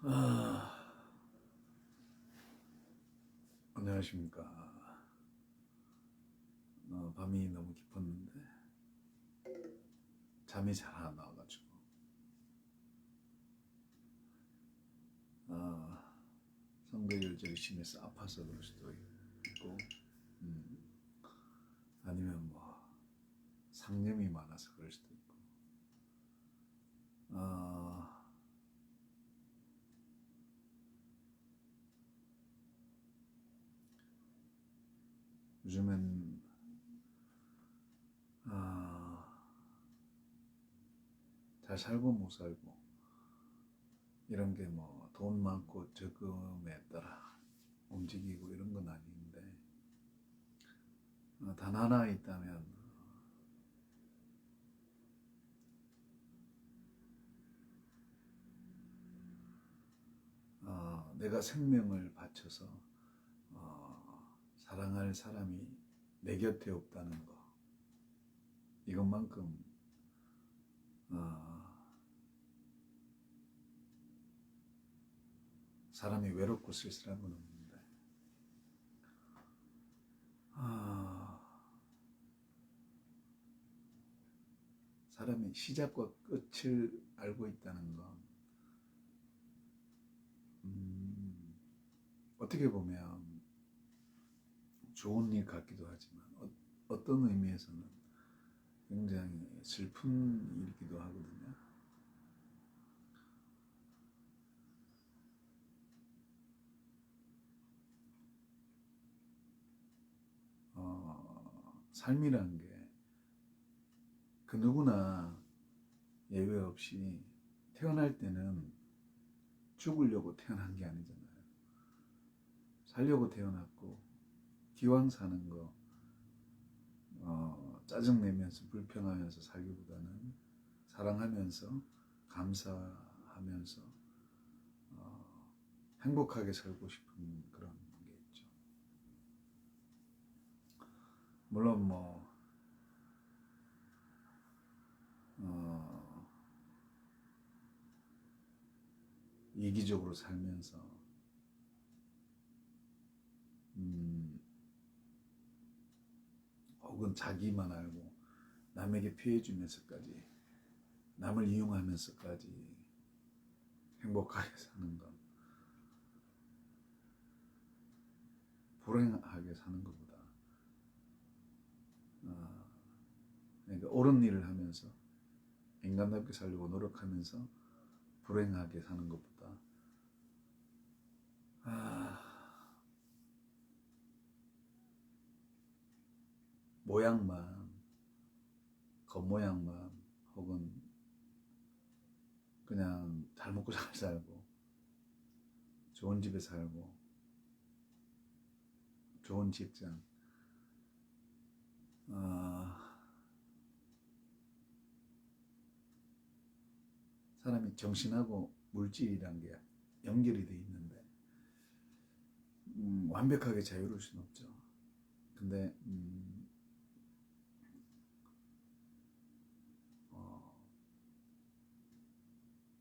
아, 안녕하십니까. 밤이 너무 깊었는데 잠이 잘 안 나와가지고 성도일절이 심해서 아파서 그럴 수도 있고 음, 아니면 뭐 상념이 많아서 그럴 수도 있고 아, 요즘엔 잘 살고 못 살고 이런 게 뭐 돈 많고 적금에 따라 움직이고 이런 건 아닌데 단 하나 있다면 내가 생명을 바쳐서 사랑할 사람이 내 곁에 없다는 거, 이것만큼 사람이 외롭고 쓸쓸한 건 없는데 사람이 시작과 끝을 알고 있다는 건 어떻게 보면 좋은 일 같기도 하지만 어떤 의미에서는 굉장히 슬픈 일이기도 하거든요. 삶이란 게 그 누구나 예외 없이 태어날 때는 죽으려고 태어난 게 아니잖아요. 살려고 태어났고 기왕 사는 거 짜증내면서 불평하면서 살기보다는 사랑하면서 감사하면서 행복하게 살고 싶은 그런 게 있죠. 물론 뭐 이기적으로 살면서 혹은 자기만 알고 남에게 피해 주면서까지 남을 이용하면서까지 행복하게 사는 건 불행하게 사는 것보다 그러니까 옳은 일을 하면서 인간답게 살려고 노력하면서 불행하게 사는 것보다 모양만 겉모양만 혹은 그냥 잘 먹고 잘 살고 좋은 집에 살고 좋은 직장 사람이 정신하고 물질이란 게 연결이 돼 있는데 완벽하게 자유로울 수는 없죠. 근데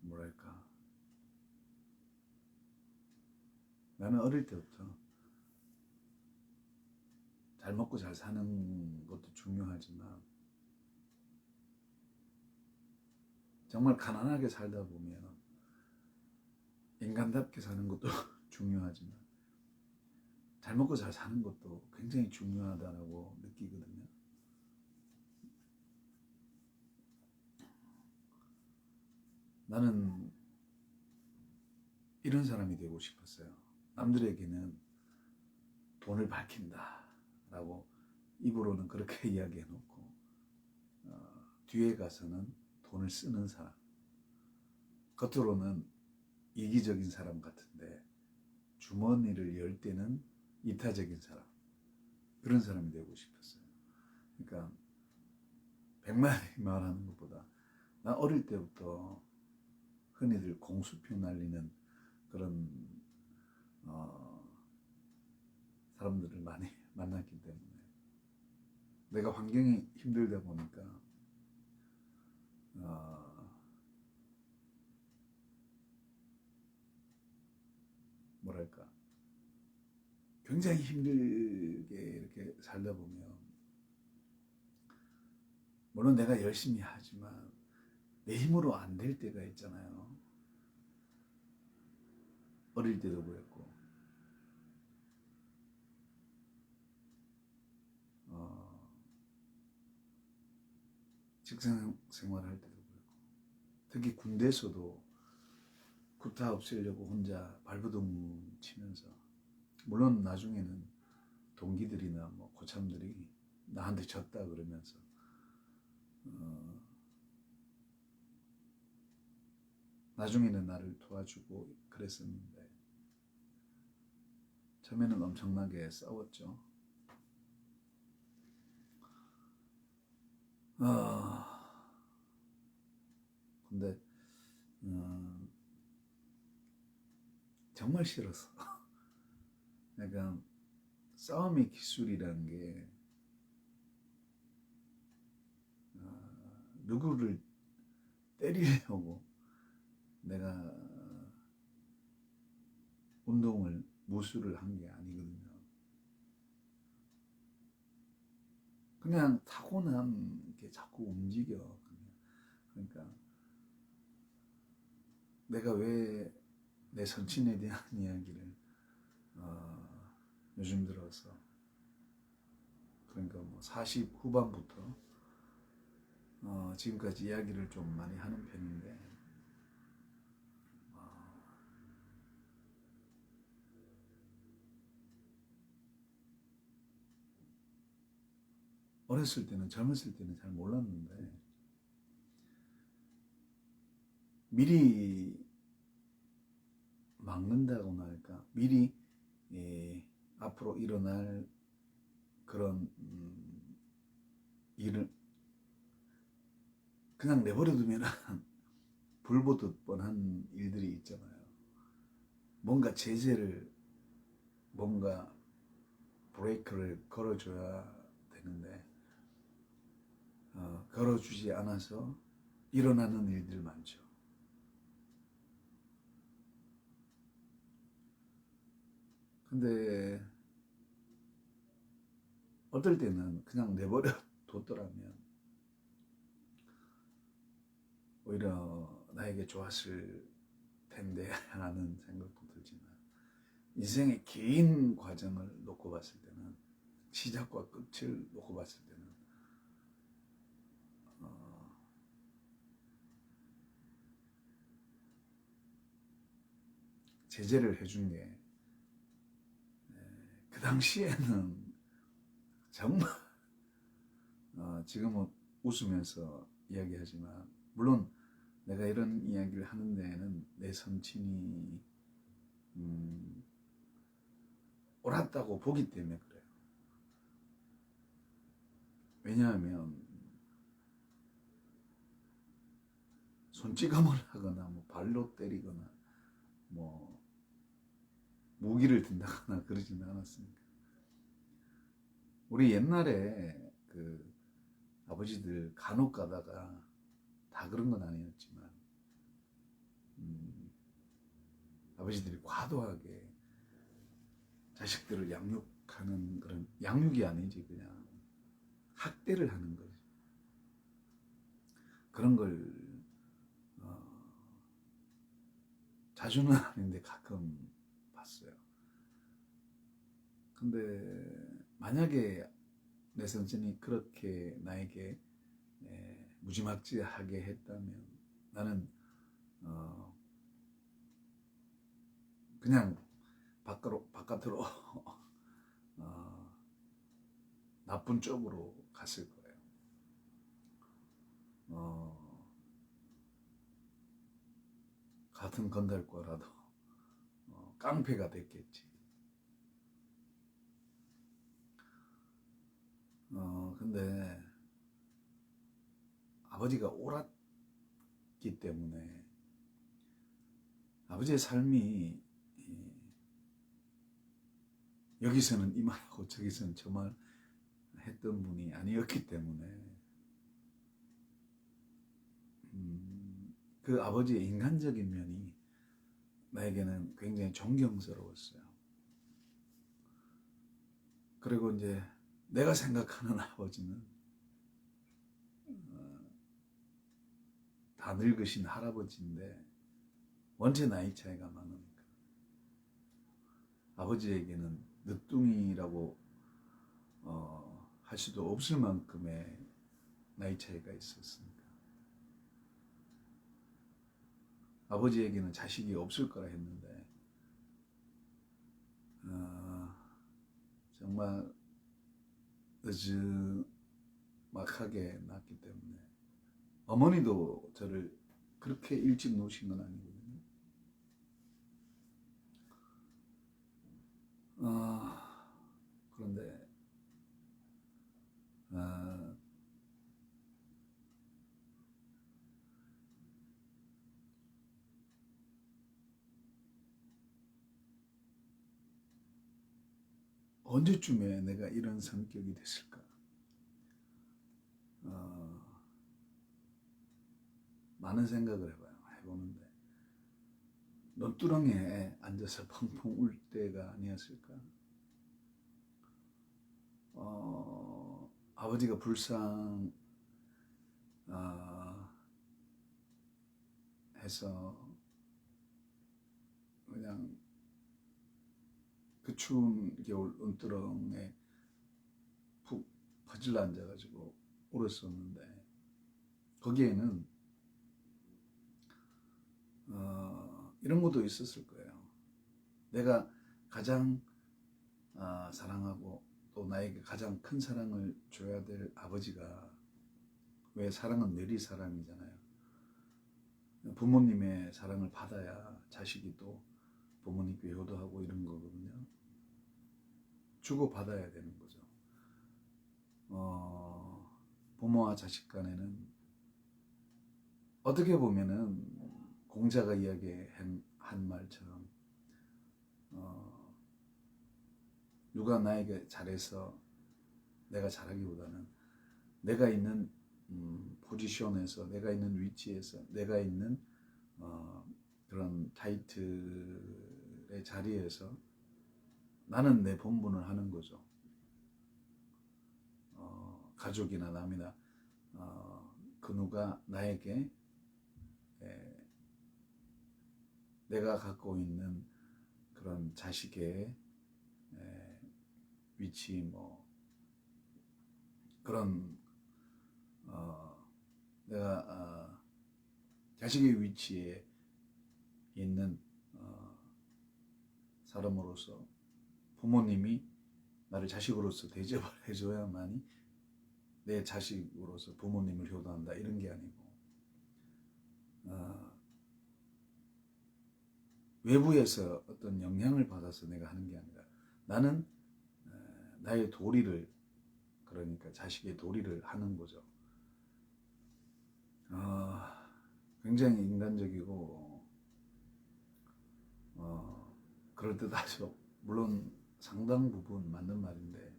뭐랄까, 나는 어릴 때부터 잘 먹고 잘 사는 것도 중요하지만 정말 가난하게 살다 보면 인간답게 사는 것도 중요하지만 잘 먹고 잘 사는 것도 굉장히 중요하다고 느끼거든요. 나는 이런 사람이 되고 싶었어요. 남들에게는 돈을 밝힌다 라고 입으로는 그렇게 이야기해 놓고 뒤에 가서는 돈을 쓰는 사람, 겉으로는 이기적인 사람 같은데 주머니를 열 때는 이타적인 사람, 그런 사람이 되고 싶었어요. 그러니까 백만이 말하는 것보다 나 어릴 때부터 흔히들 공수표 날리는 그런 사람들을 많이 만났기 때문에 내가 환경이 힘들다 보니까 뭐랄까 굉장히 힘들게 이렇게 살다 보면 물론 내가 열심히 하지만 내 힘으로 안 될 때가 있잖아요. 어릴 때도 그랬고 직장 생활할 때도 그랬고 특히 군대에서도 구타 없애려고 혼자 발버둥 치면서 물론 나중에는 동기들이나 뭐 고참들이 나한테 졌다 그러면서 나중에는 나를 도와주고 그랬었는데 처음에는 엄청나게 싸웠죠. 근데 정말 싫었어. 그러니까 싸움의 기술이라는 게 누구를 때리려고 내가 운동을 무술을 한 게 아니거든요. 그냥 타고난 게 자꾸 움직여. 그러니까 내가 왜 내 선친에 대한 이야기를 요즘 들어서 그러니까 뭐 40 후반부터 지금까지 이야기를 좀 많이 하는 편인데 어렸을 때는 젊었을 때는 잘 몰랐는데 미리 막는다고나 할까 미리 앞으로 일어날 그런 일을 그냥 내버려두면 불보듯 뻔한 일들이 있잖아요. 뭔가 제재를 뭔가 브레이크를 걸어줘야 되는데 걸어주지 않아서 일어나는 일들 많죠. 근데 어떨 때는 그냥 내버려 뒀더라면 오히려 나에게 좋았을 텐데 라는 생각도 들지만 인생의 긴 과정을 놓고 봤을 때는 시작과 끝을 놓고 봤을 때는 제재를 해준 게 그 당시에는 정말 지금은 웃으면서 이야기하지만 물론 내가 이런 이야기를 하는 데에는 내 선친이 옳았다고 보기 때문에 그래요. 왜냐하면 손찌검을 하거나 뭐 발로 때리거나 뭐 무기를 든다거나 그러지는 않았습니다. 우리 옛날에 그 아버지들 간혹 가다가 다 그런 건 아니었지만 아버지들이 과도하게 자식들을 양육하는 그런 양육이 아니지 그냥 학대를 하는 거지. 그런 걸 자주는 아닌데 가끔 봤어요. 근데 만약에 내 선생이 그렇게 나에게 무지막지하게 했다면 나는 그냥 바깥으로 나쁜 쪽으로 갔을 거예요. 같은 건달과라도 깡패가 됐겠지. 근데 아버지가 옳았기 때문에 아버지의 삶이 여기서는 이 말하고 저기서는 저 말 했던 분이 아니었기 때문에 그 아버지의 인간적인 면이 나에게는 굉장히 존경스러웠어요. 그리고 이제 내가 생각하는 아버지는 다 늙으신 할아버지인데 원체 나이 차이가 많으니까 아버지에게는 늦둥이라고 할 수도 없을 만큼의 나이 차이가 있었으니까 아버지에게는 자식이 없을 거라 했는데 정말 늦지막하게 낳기 때문에 어머니도 저를 그렇게 일찍 놓으신 건 아니거든요. 그런데 언제쯤에 내가 이런 성격이 됐을까? 많은 생각을 해보는데 논두렁에 앉아서 펑펑 울 때가 아니었을까? 아버지가 해서 그냥 그 추운 겨울 논두렁에 푹 퍼질러 앉아가지고 울었었는데 거기에는 이런 것도 있었을 거예요. 내가 가장 사랑하고 또 나에게 가장 큰 사랑을 줘야 될 아버지가, 왜 사랑은 내리 사랑이잖아요. 부모님의 사랑을 받아야 자식이 또 부모님께 효도하고 이런 거거든요. 주고 받아야 되는 거죠. 부모와 자식 간에는 어떻게 보면은 공자가 이야기한 말처럼 누가 나에게 잘해서 내가 잘하기보다는 내가 있는 포지션에서, 내가 있는 위치에서, 내가 있는 그런 타이틀의 자리에서 나는 내 본분을 하는 거죠. 가족이나 남이나 그 누가 나에게 내가 갖고 있는 그런 자식의 위치, 뭐 그런 내가 자식의 위치에 있는 사람으로서 부모님이 나를 자식으로서 대접을 해줘야만이 내 자식으로서 부모님을 효도한다, 이런 게 아니고 외부에서 어떤 영향을 받아서 내가 하는 게 아니라 나는 나의 도리를, 그러니까 자식의 도리를 하는 거죠. 굉장히 인간적이고 그럴듯하죠. 물론 상당 부분 맞는 말인데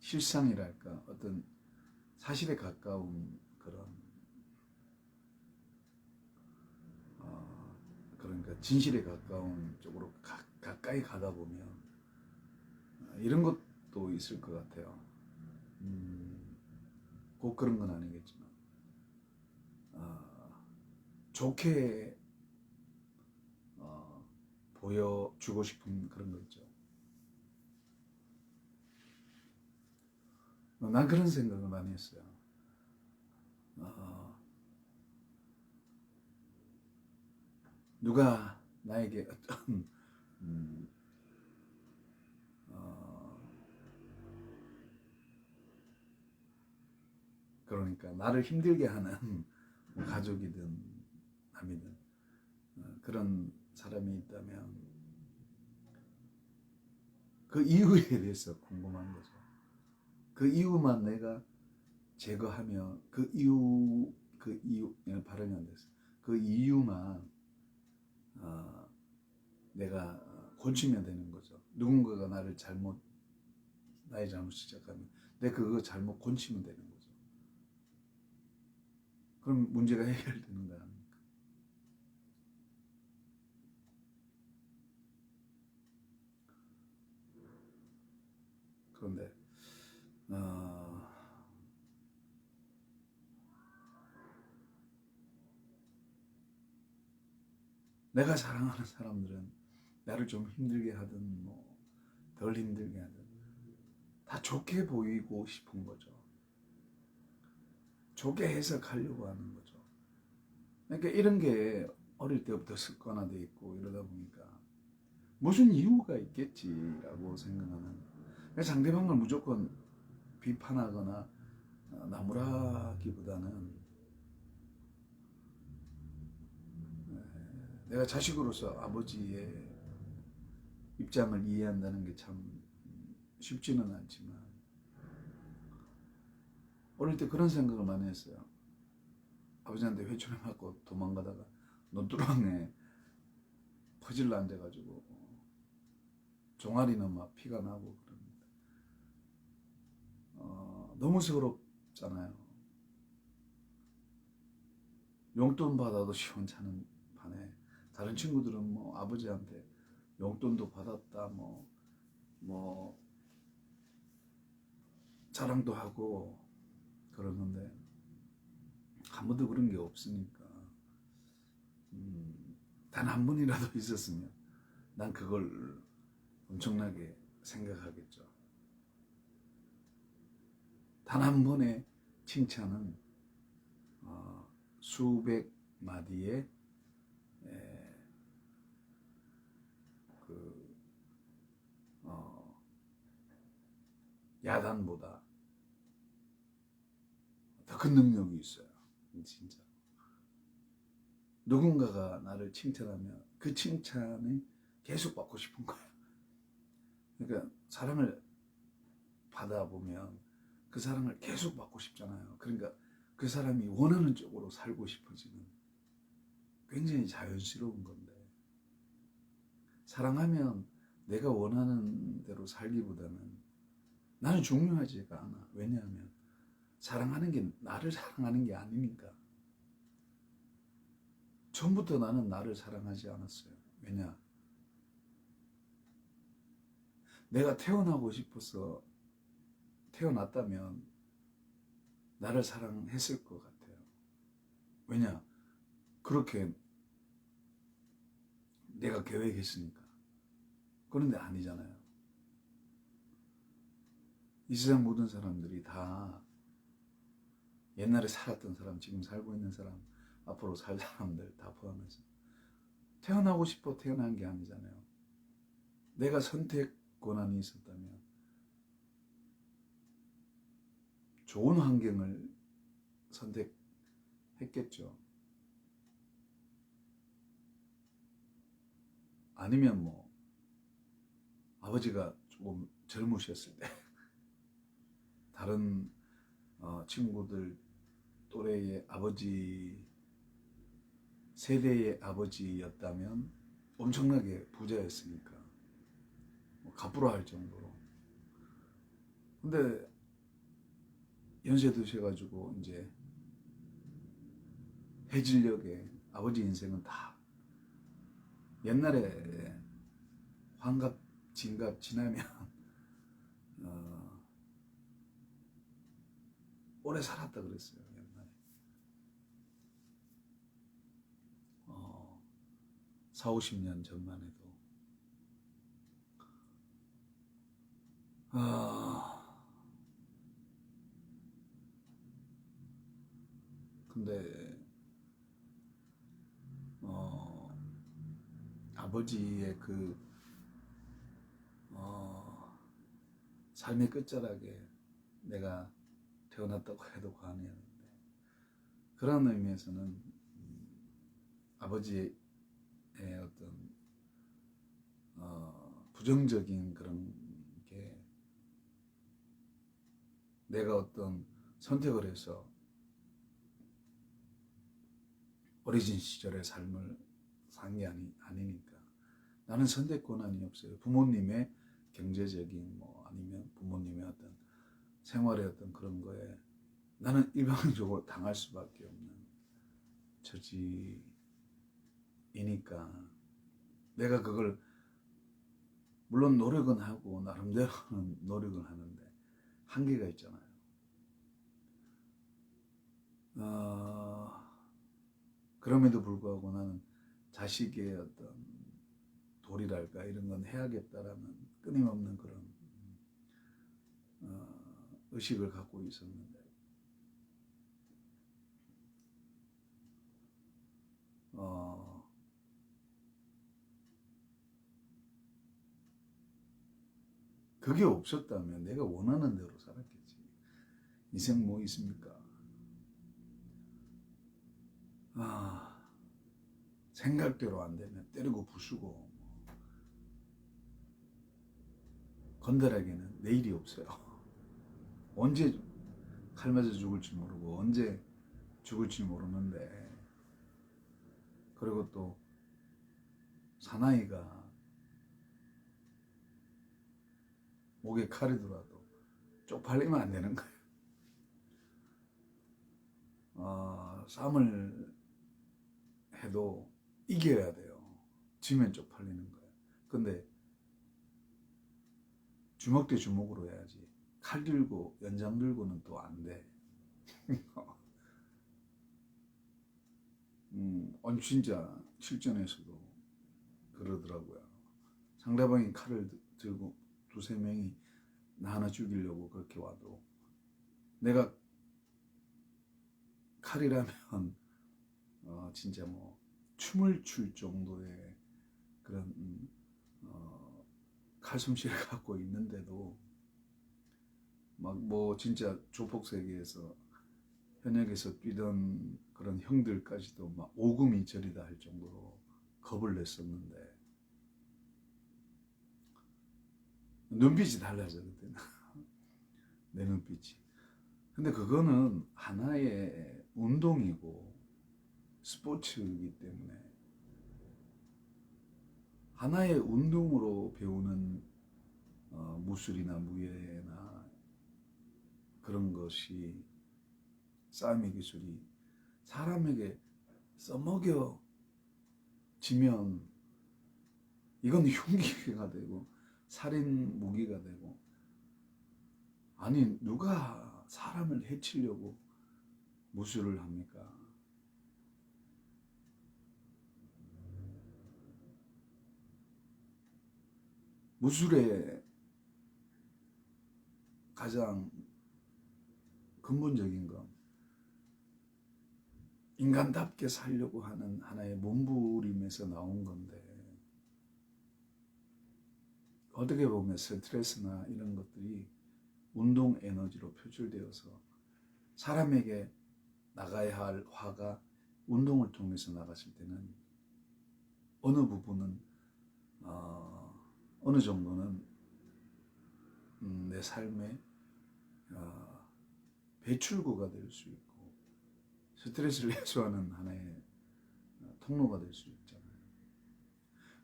실상이랄까, 어떤 사실에 가까운 그러니까 진실에 가까운 쪽으로 가까이 가다 보면 이런 것도 있을 것 같아요. 꼭 그런 건 아니겠지만 좋게 보여주고 싶은 그런 거 있죠. 난 그런 생각을 많이 했어요. 누가 나에게 어떤 그러니까 나를 힘들게 하는 뭐 가족이든 남이든 그런 사람이 있다면 그 이유에 대해서 궁금한 거죠. 그 이유만 내가 제거하면, 그 이유 발음이 안 됐어. 그 이유만 내가 고치면 되는 거죠. 누군가가 나의 잘못 시작하면 내가 그거 잘못 고치면 되는 거죠. 그럼 문제가 해결되는 거 아닙니까? 그런데 내가 사랑하는 사람들은 나를 좀 힘들게 하든 뭐 덜 힘들게 하든 다 좋게 보이고 싶은 거죠. 좋게 해석하려고 하는 거죠. 그러니까 이런 게 어릴 때부터 습관화돼 있고 이러다 보니까 무슨 이유가 있겠지라고 생각하는, 상대방을 무조건 비판하거나 나무라기보다는 내가 자식으로서 아버지의 입장을 이해한다는 게 참 쉽지는 않지만 어릴 때 그런 생각을 많이 했어요. 아버지한테 회초리 맞고 도망가다가 논두렁에 퍼질러 앉아가지고 종아리는 막 피가 나고 그럽니다. 너무 서럽잖아요. 용돈 받아도 시원찮은 반에 다른 친구들은 뭐 아버지한테 용돈도 받았다 뭐 자랑도 하고 그러는데 한 번도 그런 게 없으니까 단 한 번이라도 있었으면 난 그걸 엄청나게 생각하겠죠. 단 한 번의 칭찬은 수백 마디의 그 야단보다 더 큰 능력이 있어요. 진짜 누군가가 나를 칭찬하면 그 칭찬이 계속 받고 싶은 거예요. 그러니까 사랑을 받아보면 그 사랑을 계속 받고 싶잖아요. 그러니까 그 사람이 원하는 쪽으로 살고 싶어지는, 굉장히 자연스러운 건데, 사랑하면 내가 원하는 대로 살기보다는 나는 중요하지가 않아. 왜냐하면 사랑하는 게 나를 사랑하는 게 아니니까. 처음부터 나는 나를 사랑하지 않았어요. 왜냐? 내가 태어나고 싶어서 태어났다면 나를 사랑했을 것 같아요. 왜냐? 그렇게 내가 계획했으니까. 그런데 아니잖아요. 이 세상 모든 사람들이 다 옛날에 살았던 사람, 지금 살고 있는 사람, 앞으로 살 사람들 다 포함해서 태어나고 싶어 태어난 게 아니잖아요. 내가 선택 권한이 있었다면 좋은 환경을 선택했겠죠. 아니면 뭐 아버지가 조금 젊으셨을 때 다른 친구들 또래의 아버지 세대의 아버지였다면 엄청나게 부자였으니까 뭐 갑부라 할 정도로. 근데 연세 드셔가지고 이제 해질녘에 아버지 인생은 다 옛날에 환갑 진갑 지나면 오래 살았다 그랬어요. 옛날에 4, 50년 전만 해도. 근데 아버지의 그 삶의 끝자락에 내가 태어났다고 해도 과언이 아닌데, 그런 의미에서는 아버지의 어떤 부정적인 그런 게 내가 어떤 선택을 해서 어리진 시절의 삶을 산 게 아니니까 나는 선택 권한이 없어요. 부모님의 경제적인 뭐 아니면 부모님의 어떤 생활의 어떤 그런 거에 나는 일방적으로 당할 수밖에 없는. 처지이니까 내가 그걸 물론 노력은 하고 나름대로는 노력을 하는데 한계가 있잖아요. 그럼에도 불구하고 나는 자식의 어떤 도리랄까 이런 건 해야겠다라는 끊임없는 그런 의식을 갖고 있었는데 그게 없었다면 내가 원하는 대로 살았겠지. 인생 뭐 있습니까? 생각대로 안 되면 때리고 부수고 건달에게는 내일이 없어요. 언제 칼 맞아 죽을지 모르고 언제 죽을지 모르는데, 그리고 또 사나이가 목에 칼이 들어와도 쪽팔리면 안 되는 거예요. 싸움을 해도 이겨야 돼요. 지면 쪽팔리는 거예요. 근데 주먹 대 주먹으로 해야지 칼 들고 연장 들고는 또 안 돼. 아니 진짜 실전에서도 그러더라고요. 상대방이 칼을 들고 두세 명이 나 하나 죽이려고 그렇게 와도 내가 칼이라면 진짜 뭐 춤을 출 정도의 그런 칼솜씨를 갖고 있는데도 막 뭐 진짜 조폭 세계에서 현역에서 뛰던 그런 형들까지도 막 오금이 저리다 할 정도로 겁을 냈었는데 눈빛이 달라져 그때는. 내 눈빛이. 근데 그거는 하나의 운동이고 스포츠이기 때문에 하나의 운동으로 배우는 무술이나 무예나 그런 것이 싸움의 기술이 사람에게 써먹여지면 이건 흉기가 되고 살인 무기가 되고, 아니 누가 사람을 해치려고 무술을 합니까? 무술의 가장 근본적인 건 인간답게 살려고 하는 하나의 몸부림에서 나온 건데, 어떻게 보면 스트레스나 이런 것들이 운동 에너지로 표출되어서 사람에게 나가야 할 화가 운동을 통해서 나갔을 때는 어느 부분은 어느 정도는 내 삶의 배출구가 될 수 있고 스트레스를 해소하는 하나의 통로가 될 수 있잖아요.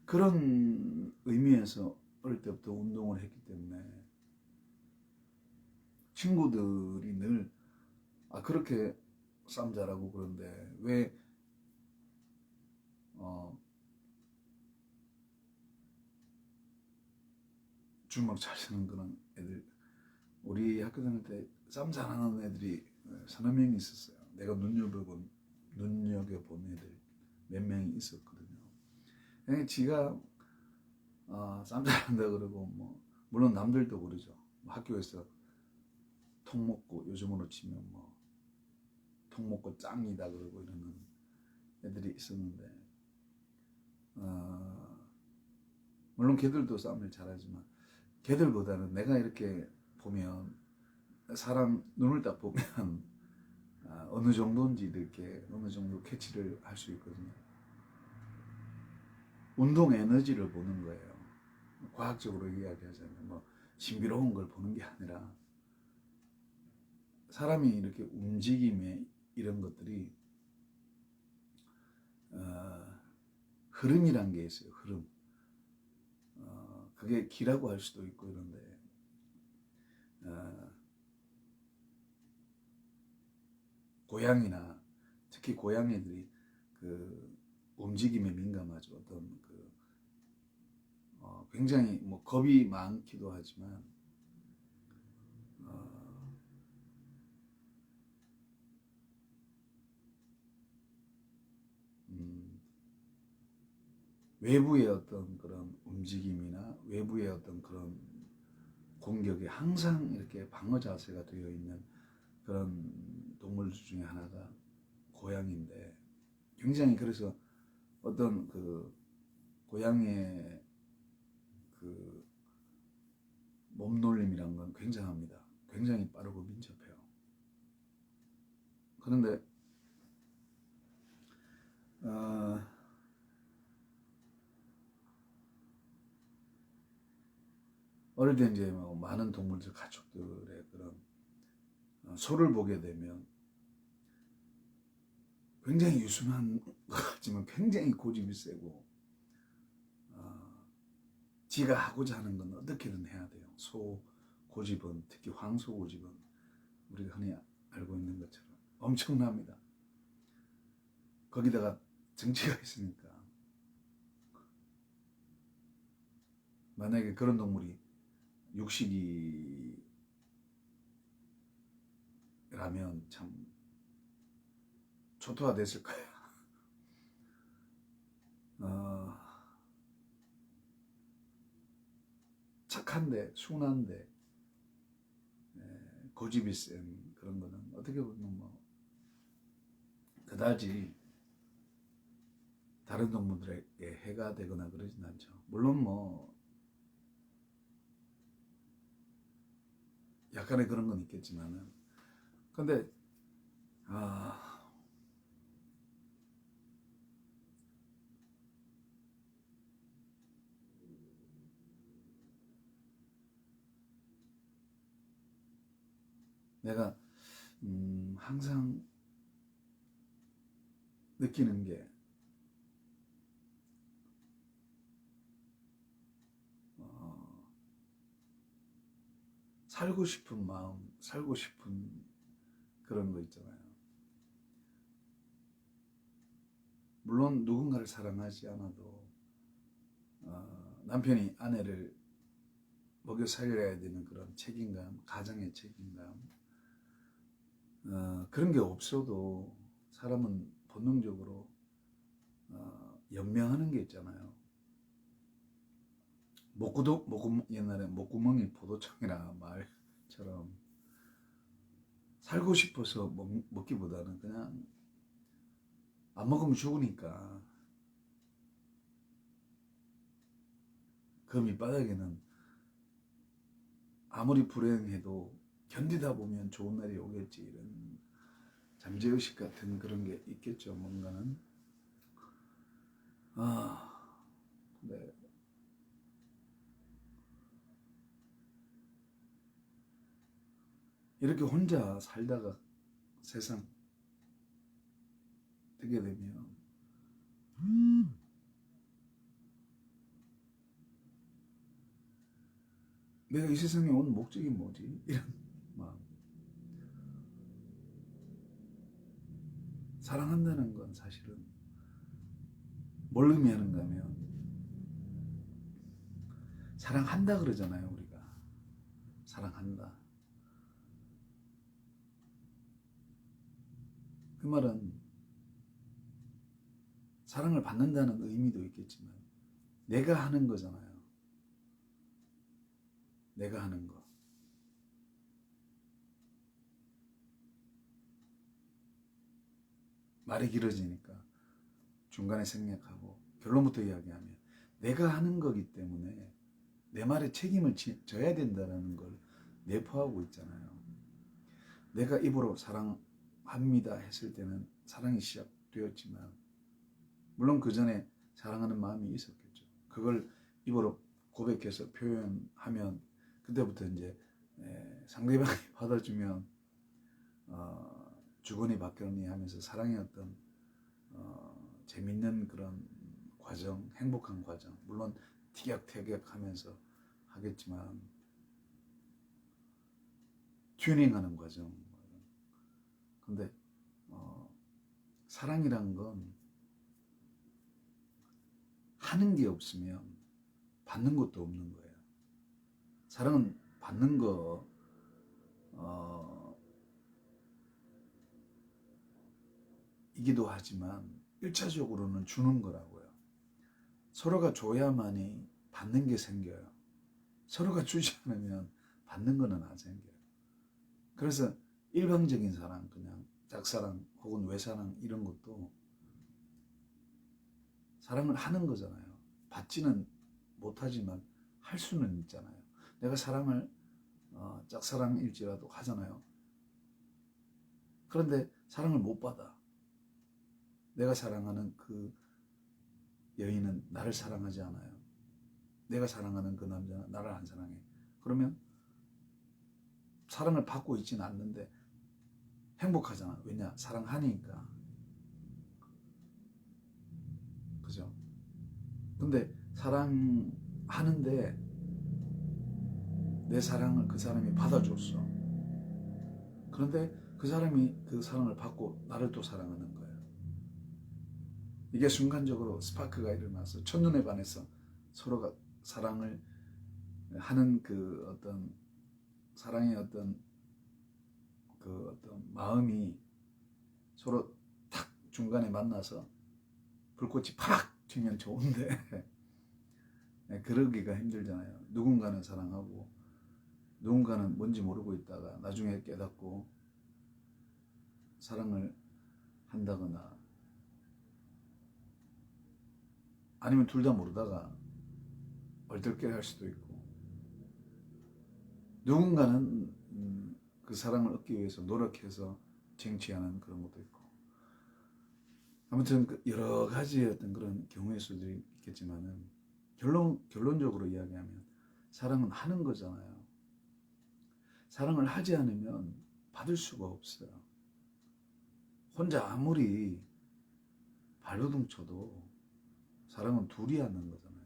그런 의미에서 어릴 때부터 운동을 했기 때문에 친구들이 늘 그렇게 싸움 잘하고 그런데 왜 주먹 잘 쓰는 그런 애들, 우리 학교 다닐 때 싸움 잘하는 애들이 서너 명 있었어요. 내가 눈여겨본 애들 몇 명이 있었거든요. 지가 싸움 잘한다 그러고 뭐 물론 남들도 그러죠. 학교에서 통 먹고 요즘으로 치면 뭐 통 먹고 짱이다 그러고 이러는 애들이 있었는데 물론 걔들도 싸움을 잘하지만 걔들보다는 내가 이렇게 보면 사람 눈을 딱 보면 어느 정도인지 이렇게 어느 정도 캐치를 할 수 있거든요. 운동 에너지를 보는 거예요. 과학적으로 이야기하자면 뭐 신비로운 걸 보는 게 아니라 사람이 이렇게 움직임에 이런 것들이 흐름이란 게 있어요. 흐름. 그게 기라고 할 수도 있고 이런데 고양이나 특히 고양이들이 그 움직임에 민감하죠. 어떤 그 굉장히 뭐 겁이 많기도 하지만 어, 음, 외부의 어떤 그런 움직임이나 외부의 어떤 그런 공격에 항상 이렇게 방어 자세가 되어 있는 그런 동물 중에 하나가 고양이인데, 굉장히 그래서 어떤 그 고양이의 그 몸놀림이란 건 굉장합니다. 굉장히 빠르고 민첩해요. 그런데 어, 어릴 때 이제 뭐 많은 동물들 가축들의 그런 소를 보게 되면 굉장히 유순한 것 같지만 굉장히 고집이 세고 지가 하고자 하는 건 어떻게든 해야 돼요. 소 고집은, 특히 황소 고집은 우리가 흔히 알고 있는 것처럼 엄청납니다. 거기다가 정치가 있으니까 만약에 그런 동물이 육식이라면 참 초토화됐을 거예요. 착한데 순한데 고집이 센 그런 거는 어떻게 보면 뭐 그다지 다른 동물들에게 해가 되거나 그러진 않죠. 물론 뭐 약간의 그런 건 있겠지만은, 근데 내가 항상 느끼는 게 살고 싶은 마음, 살고 싶은 그런 거 있잖아요. 물론 누군가를 사랑하지 않아도 남편이 아내를 먹여 살려야 되는 그런 책임감, 가정의 책임감, 그런 게 없어도 사람은 본능적으로 연명하는 게 있잖아요. 옛날에 목구멍이 포도청이라 말처럼 살고 싶어서 먹기보다는 그냥 안 먹으면 죽으니까 그 밑바닥에는 아무리 불행해도 견디다 보면 좋은 날이 오겠지, 이런 잠재의식 같은 그런 게 있겠죠. 뭔가는 네. 이렇게 혼자 살다가 세상 되게 되면 내가 이 세상에 온 목적이 뭐지? 이런 마음. 사랑한다는 건 사실은 뭘 의미하는가 하면, 사랑한다 그러잖아요, 우리가. 사랑한다. 그 말은 사랑을 받는다는 의미도 있겠지만 내가 하는 거잖아요. 내가 하는 거. 말이 길어지니까 중간에 생략하고 결론부터 이야기하면, 내가 하는 거기 때문에 내 말에 책임을 져야 된다는 걸 내포하고 있잖아요. 내가 입으로 사랑합니다 했을 때는 사랑이 시작되었지만, 물론 그 전에 사랑하는 마음이 있었겠죠. 그걸 입으로 고백해서 표현하면 그때부터 이제 상대방이 받아주면 주거니 받거니 하면서 사랑의 어떤 재밌는 그런 과정, 행복한 과정, 물론 티격태격하면서 하겠지만 튜닝하는 과정. 근데 사랑이란 건 하는 게 없으면 받는 것도 없는 거예요. 사랑은 받는 거 이기도 하지만 1차적으로는 주는 거라고요. 서로가 줘야만이 받는 게 생겨요. 서로가 주지 않으면 받는 거는 안 생겨요. 그래서 일방적인 사랑, 그냥 짝사랑 혹은 외사랑 이런 것도 사랑을 하는 거잖아요. 받지는 못하지만 할 수는 있잖아요. 내가 사랑을 짝사랑일지라도 하잖아요. 그런데 사랑을 못 받아. 내가 사랑하는 그 여인은 나를 사랑하지 않아요. 내가 사랑하는 그 남자는 나를 안 사랑해. 그러면 사랑을 받고 있지는 않는데 행복하잖아. 왜냐? 사랑하니까. 그죠? 근데 사랑하는데 내 사랑을 그 사람이 받아줬어. 그런데 그 사람이 그 사랑을 받고 나를 또 사랑하는 거예요. 이게 순간적으로 스파크가 일어나서 첫눈에 반해서 서로가 사랑을 하는 그 어떤 사랑의 어떤 그 어떤 마음이 서로 탁 중간에 만나서 불꽃이 팍 튀면 좋은데 그러기가 힘들잖아요. 누군가는 사랑하고 누군가는 뭔지 모르고 있다가 나중에 깨닫고 사랑을 한다거나 아니면 둘 다 모르다가 얼떨결에 할 수도 있고 누군가는 그 사랑을 얻기 위해서 노력해서 쟁취하는 그런 것도 있고 아무튼 여러 가지의 어떤 그런 경우의 수들이 있겠지만은 결론적으로 이야기하면 사랑은 하는 거잖아요. 사랑을 하지 않으면 받을 수가 없어요. 혼자 아무리 발버둥 쳐도 사랑은 둘이 하는 거잖아요.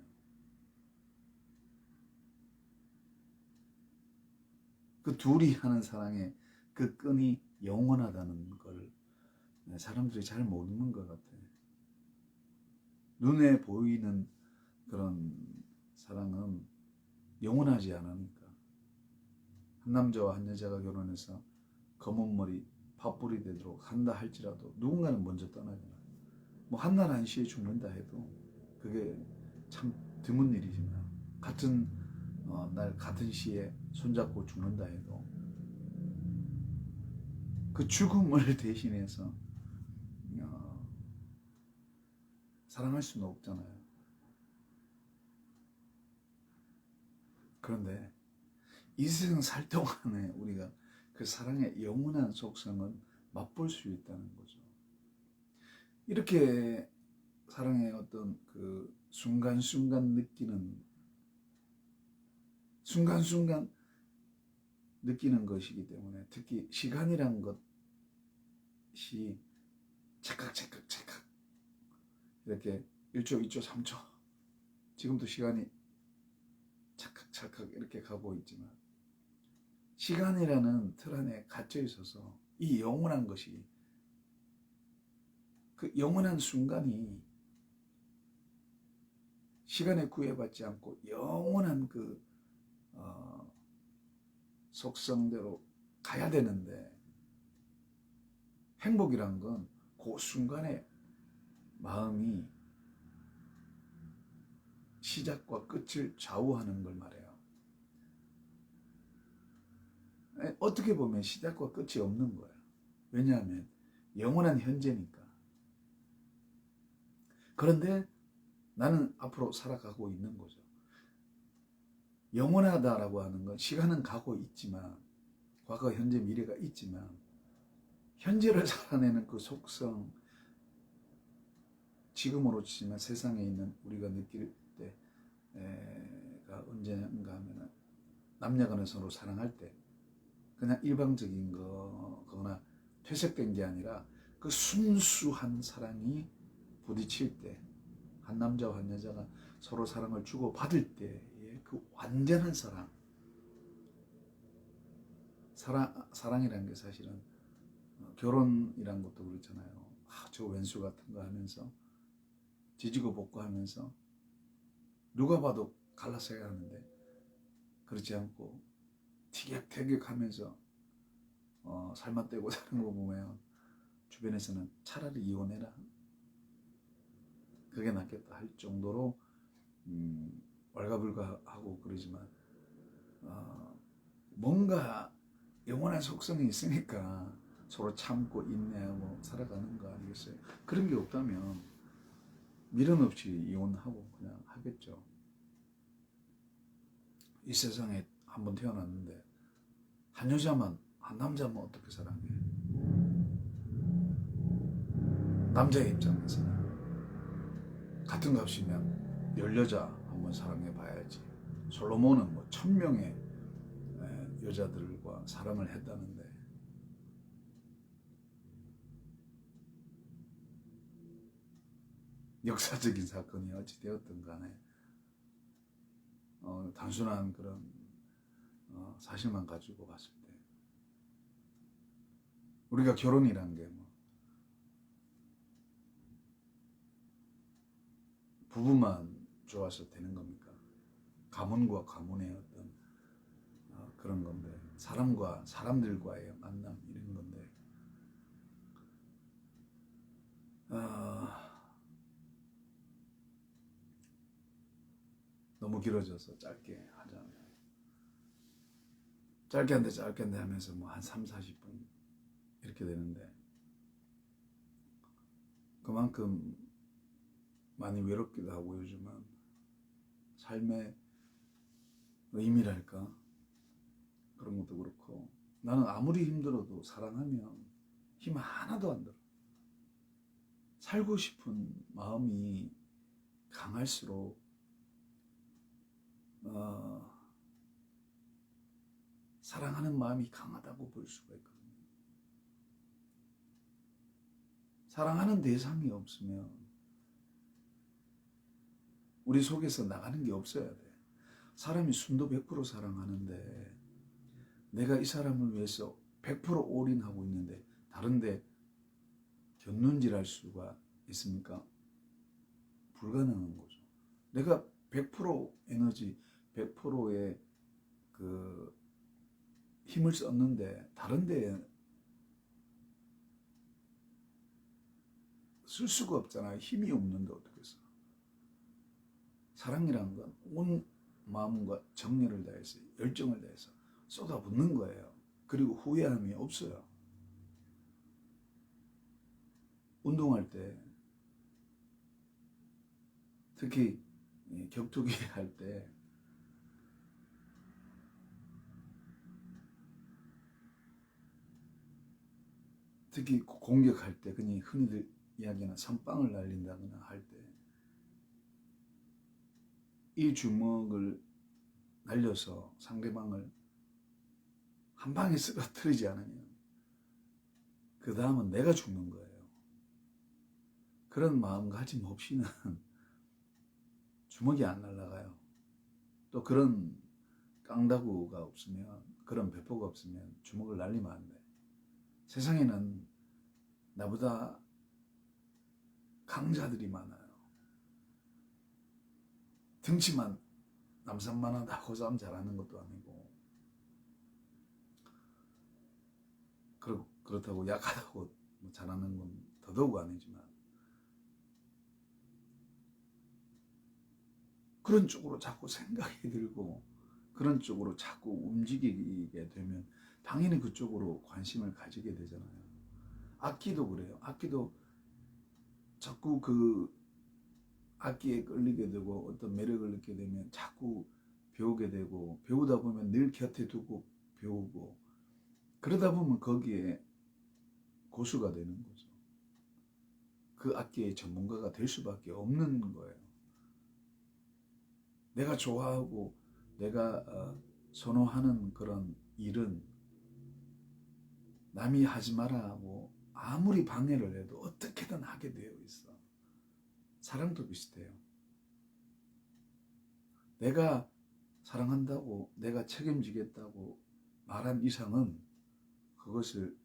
그 둘이 하는 사랑의 그 끈이 영원하다는 걸 사람들이 잘 모르는 것 같아요. 눈에 보이는 그런 사랑은 영원하지 않으니까. 한 남자와 한 여자가 결혼해서 검은 머리 팥불이 되도록 한다 할지라도 누군가는 먼저 떠나잖아요. 뭐 한날 한시에 죽는다 해도 그게 참 드문 일이지만 같은 날 같은 시에 손잡고 죽는다 해도 그 죽음을 대신해서 사랑할 수는 없잖아요. 그런데 이 세상 살 동안에 우리가 그 사랑의 영원한 속성은 맛볼 수 있다는 거죠. 이렇게 사랑의 어떤 그 순간순간 느끼는 것이기 때문에 특히 시간이란 것이 찰칵 이렇게 1초, 2초, 3초 지금도 시간이 찰칵 이렇게 가고 있지만 시간이라는 틀 안에 갇혀 있어서 이 영원한 것이 그 영원한 순간이 시간에 구애받지 않고 영원한 그 속성대로 가야 되는데 행복이란 건 그 순간에 마음이 시작과 끝을 좌우하는 걸 말해요. 어떻게 보면 시작과 끝이 없는 거예요. 왜냐하면 영원한 현재니까. 그런데 나는 앞으로 살아가고 있는 거죠. 영원하다라고 하는 건 시간은 가고 있지만 과거, 현재, 미래가 있지만 현재를 살아내는 그 속성 지금으로 치면 세상에 있는 우리가 느낄 때가 언젠가 하면 남녀간에 서로 사랑할 때 그냥 일방적인 거거나 퇴색된 게 아니라 그 순수한 사랑이 부딪힐 때 한 남자와 한 여자가 서로 사랑을 주고받을 때의 그 완전한 사랑이라는 게 사실은 결혼이란 것도 그렇잖아요. 저 왼수 같은 거 하면서 지지고 볶고 하면서 누가 봐도 갈라서 해야 하는데 그렇지 않고 티격태격하면서 살만 떼고 사는 거 보면 주변에서는 차라리 이혼해라, 그게 낫겠다 할 정도로 왈가불가하고 그러지만 뭔가 영원한 속성이 있으니까 서로 참고 인내하고 살아가는 거 아니겠어요? 그런 게 없다면 미련 없이 이혼하고 그냥 하겠죠. 이 세상에 한 번 태어났는데 한 여자만, 한 남자만 어떻게 사랑해? 남자의 입장에서는 같은 값이면 10여자 한번 사랑해 봐야지. 솔로몬은 뭐 1000명의 여자들과 사랑을 했다는데 역사적인 사건이 어찌 되었든 간에 단순한 그런 사실만 가지고 봤을 때 우리가 결혼이란 게 뭐 부부만 좋아서 되는 겁니까? 가문과 가문의 어떤 그런 건데, 사람과 사람들과의 만남 이런 건데 너무 길어져서 짧게 하자면 짧게 한데 하면서 뭐 한 3, 40분 이렇게 되는데 그만큼 많이 외롭기도 하고 요즘은 삶의 의미랄까 그런 것도 그렇고 나는 아무리 힘들어도 사랑하면 힘 하나도 안 들어. 살고 싶은 마음이 강할수록 사랑하는 마음이 강하다고 볼 수가 있거든요. 사랑하는 대상이 없으면 우리 속에서 나가는 게 없어야 돼. 사람이 순도 100% 사랑하는데 내가 이 사람을 위해서 100% 올인하고 있는데 다른데 곁눈질할 수가 있습니까? 불가능한 거죠. 내가 100% 에너지, 100%의 그 힘을 썼는데 다른데 쓸 수가 없잖아요. 힘이 없는데 어떻게 써? 사랑이라는 건 온 마음과 정열을 다해서 열정을 다해서 쏟아붓는 거예요. 그리고 후회함이 없어요. 운동할 때 특히 격투기 할 때 특히 공격할 때 그냥 흔히들 이야기하는 선빵을 날린다거나 할 때 이 주먹을 날려서 상대방을 한 방에 쓰러뜨리지 않으면 그 다음은 내가 죽는 거예요. 그런 마음가짐 없이는 주먹이 안 날아가요. 또 그런 깡다구가 없으면, 그런 배포가 없으면 주먹을 날리면 안 돼. 세상에는 나보다 강자들이 많아요. 등치만 남산만하다고 싸움 잘하는 것도 아니고 그렇다고 약하다고 잘하는 건 더더욱 아니지만 그런 쪽으로 자꾸 생각이 들고 그런 쪽으로 자꾸 움직이게 되면 당연히 그쪽으로 관심을 가지게 되잖아요. 악기도 그래요. 악기도 자꾸 그 악기에 끌리게 되고 어떤 매력을 느끼게 되면 자꾸 배우게 되고 배우다 보면 늘 곁에 두고 배우고 그러다 보면 거기에 고수가 되는 거죠. 그 악기의 전문가가 될 수밖에 없는 거예요. 내가 좋아하고 내가 선호하는 그런 일은 남이 하지 마라 하고 아무리 방해를 해도 어떻게든 하게 되어 있어. 사랑도 비슷해요. 내가 사랑한다고 내가 책임지겠다고 말한 이상은 그것을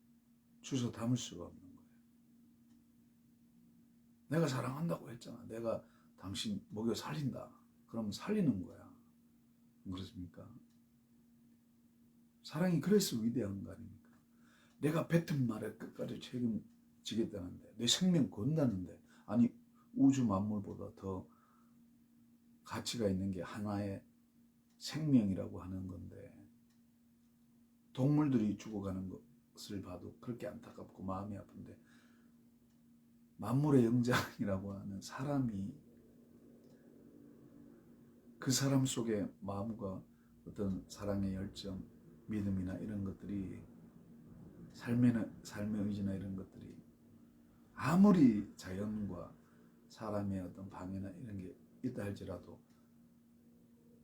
주워 담을 수가 없는 거예요. 내가 사랑한다고 했잖아. 내가 당신 먹여 살린다. 그럼 살리는 거야. 그렇습니까? 사랑이 그래서 위대한 거 아닙니까? 내가 뱉은 말에 끝까지 책임지겠다는데, 내 생명 건다는데, 아니 우주 만물보다 더 가치가 있는 게 하나의 생명이라고 하는 건데, 동물들이 죽어가는 것을 봐도 그렇게 안타깝고 마음이 아픈데, 만물의 영장이라고 하는 사람이, 그 사람 속에 마음과 어떤 사랑의 열정, 믿음이나 이런 것들이, 삶의 의지나 이런 것들이 아무리 자연과 사람의 어떤 방해나 이런 게 있다 할지라도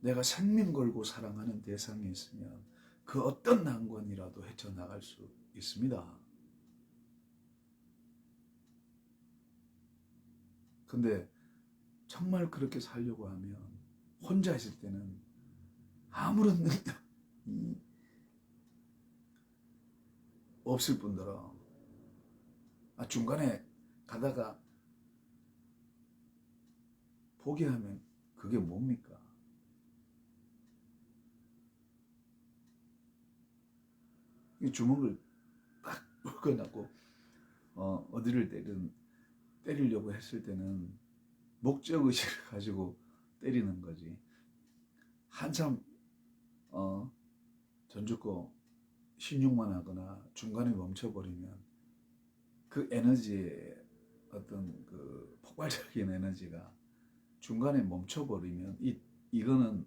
내가 생명 걸고 사랑하는 대상이 있으면 그 어떤 난관이라도 헤쳐나갈 수 있습니다. 근데 정말 그렇게 살려고 하면 혼자 있을 때는 아무런 능력이 없을 뿐더러 중간에 가다가 포기하면 그게 뭡니까? 이 주먹을 딱 묶어놓고 어디를 때리려고 했을 때는 목적의식을 가지고 때리는 거지. 한참 전죽고 신용만 하거나 중간에 멈춰버리면 그 에너지의 어떤 그 폭발적인 에너지가 중간에 멈춰버리면 이거는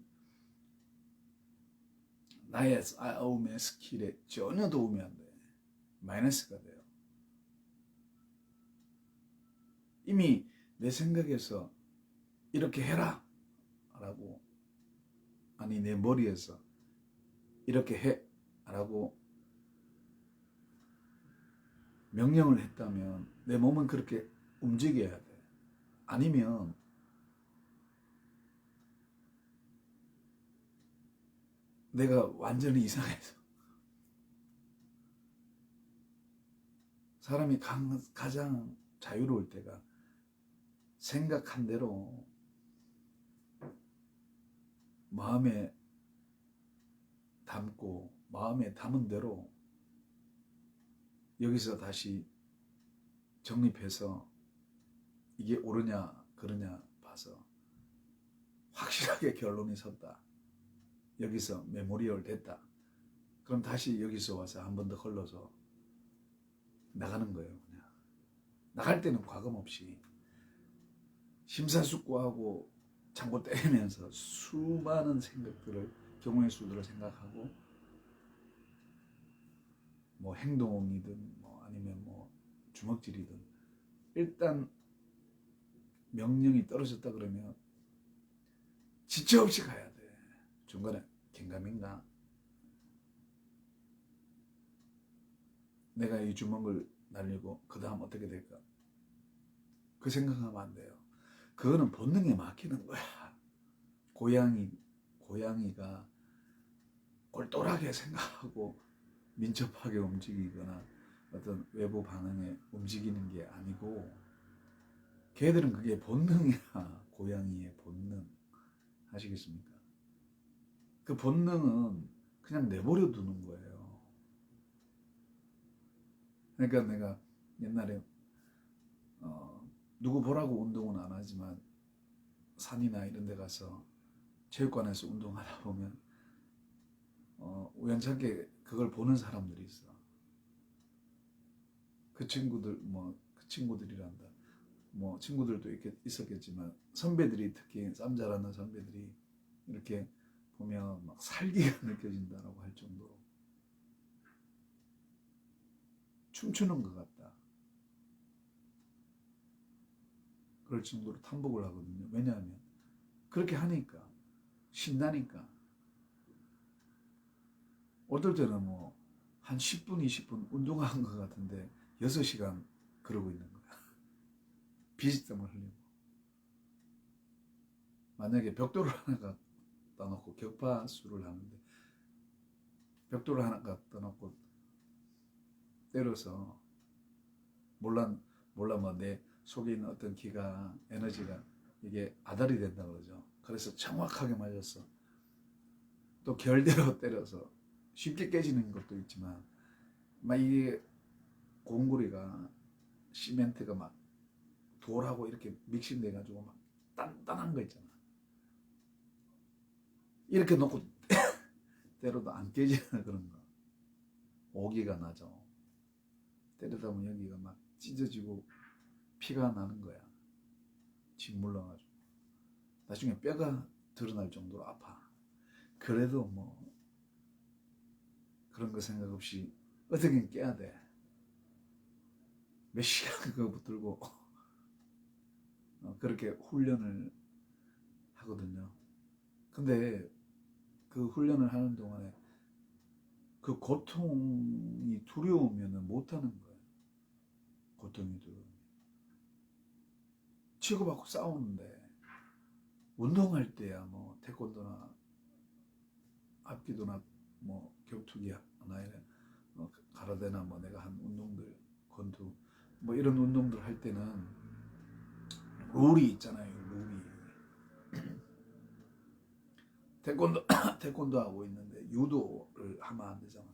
나의 싸움의 스킬에 전혀 도움이 안 돼. 마이너스가 돼요. 이미 내 생각에서 이렇게 해라 라고, 아니 내 머리에서 이렇게 해 라고 명령을 했다면 내 몸은 그렇게 움직여야 돼. 아니면 내가 완전히 이상해서, 사람이 가장 자유로울 때가 생각한 대로 마음에 담고 마음에 담은 대로 여기서 다시 정립해서 이게 옳으냐 그러냐 봐서 확실하게 결론이 섰다, 여기서 메모리얼 됐다, 그럼 다시 여기서 와서 한 번 더 흘러서 나가는 거예요. 그냥 나갈 때는 과감 없이 심사숙고하고 장고 때리면서 수많은 생각들을, 경우의 수들을 생각하고, 뭐 행동이든 뭐 아니면 뭐 주먹질이든, 일단 명령이 떨어졌다 그러면 지체 없이 가야 돼. 중간에 긴가민가, 내가 이 주먹을 날리고 그 다음 어떻게 될까, 그 생각하면 안 돼요. 그거는 본능에 맡기는 거야. 고양이가 꼴똘하게 생각하고 민첩하게 움직이거나 어떤 외부 반응에 움직이는 게 아니고, 걔들은 그게 본능이야. 고양이의 본능. 아시겠습니까? 그 본능은 그냥 내버려 두는 거예요. 그러니까 내가 옛날에 누구 보라고 운동은 안 하지만 산이나 이런 데 가서 체육관에서 운동하다 보면 우연찮게 그걸 보는 사람들이 있어. 그 친구들이란다. 뭐 친구들도 있었겠지만 선배들이, 특히 쌈 잘하는 선배들이 이렇게 보면 막 살기가 느껴진다라고 할 정도로 춤추는 것 같다, 그럴 정도로 탐복을 하거든요. 왜냐하면 그렇게 하니까 신나니까. 어떨 때는 뭐 한 10분 20분 운동한 것 같은데 6시간 그러고 있는 거야. 비지땀을 흘리고. 만약에 벽돌을 하나 갖다 놓고 격파수를 하는데 벽돌을 하나 갖다 놓고 때려서 몰라 뭐 내 속에 있는 어떤 기가, 에너지가 이게 아달이 된다 그러죠. 그래서 정확하게 맞았어. 또 결대로 때려서 쉽게 깨지는 것도 있지만 막 이게 공구리가 시멘트가 막 돌하고 이렇게 믹싱돼 가지고 막 단단한 거 있잖아. 이렇게 놓고 때려도 안 깨지는 그런 거. 오기가 나죠. 때리다 보면 여기가 막 찢어지고 피가 나는 거야. 침 물러가지고. 나중에 뼈가 드러날 정도로 아파. 그래도 뭐 그런 거 생각 없이 어떻게든 깨야 돼. 몇 시간 그거 붙들고 그렇게 훈련을 하거든요. 근데 그 훈련을 하는 동안에 그 고통이 두려우면 못하는 거예요. 고통이 두려우면. 치고받고 싸우는데 운동할 때야 뭐 태권도나 합기도나 뭐 격투기나 이런 가라데나 뭐 내가 한 운동들 권투 뭐 이런 운동들 할 때는 룰이 있잖아요. 룰이. 태권도 태권도 하고 있는데 유도를 하면 안 되잖아.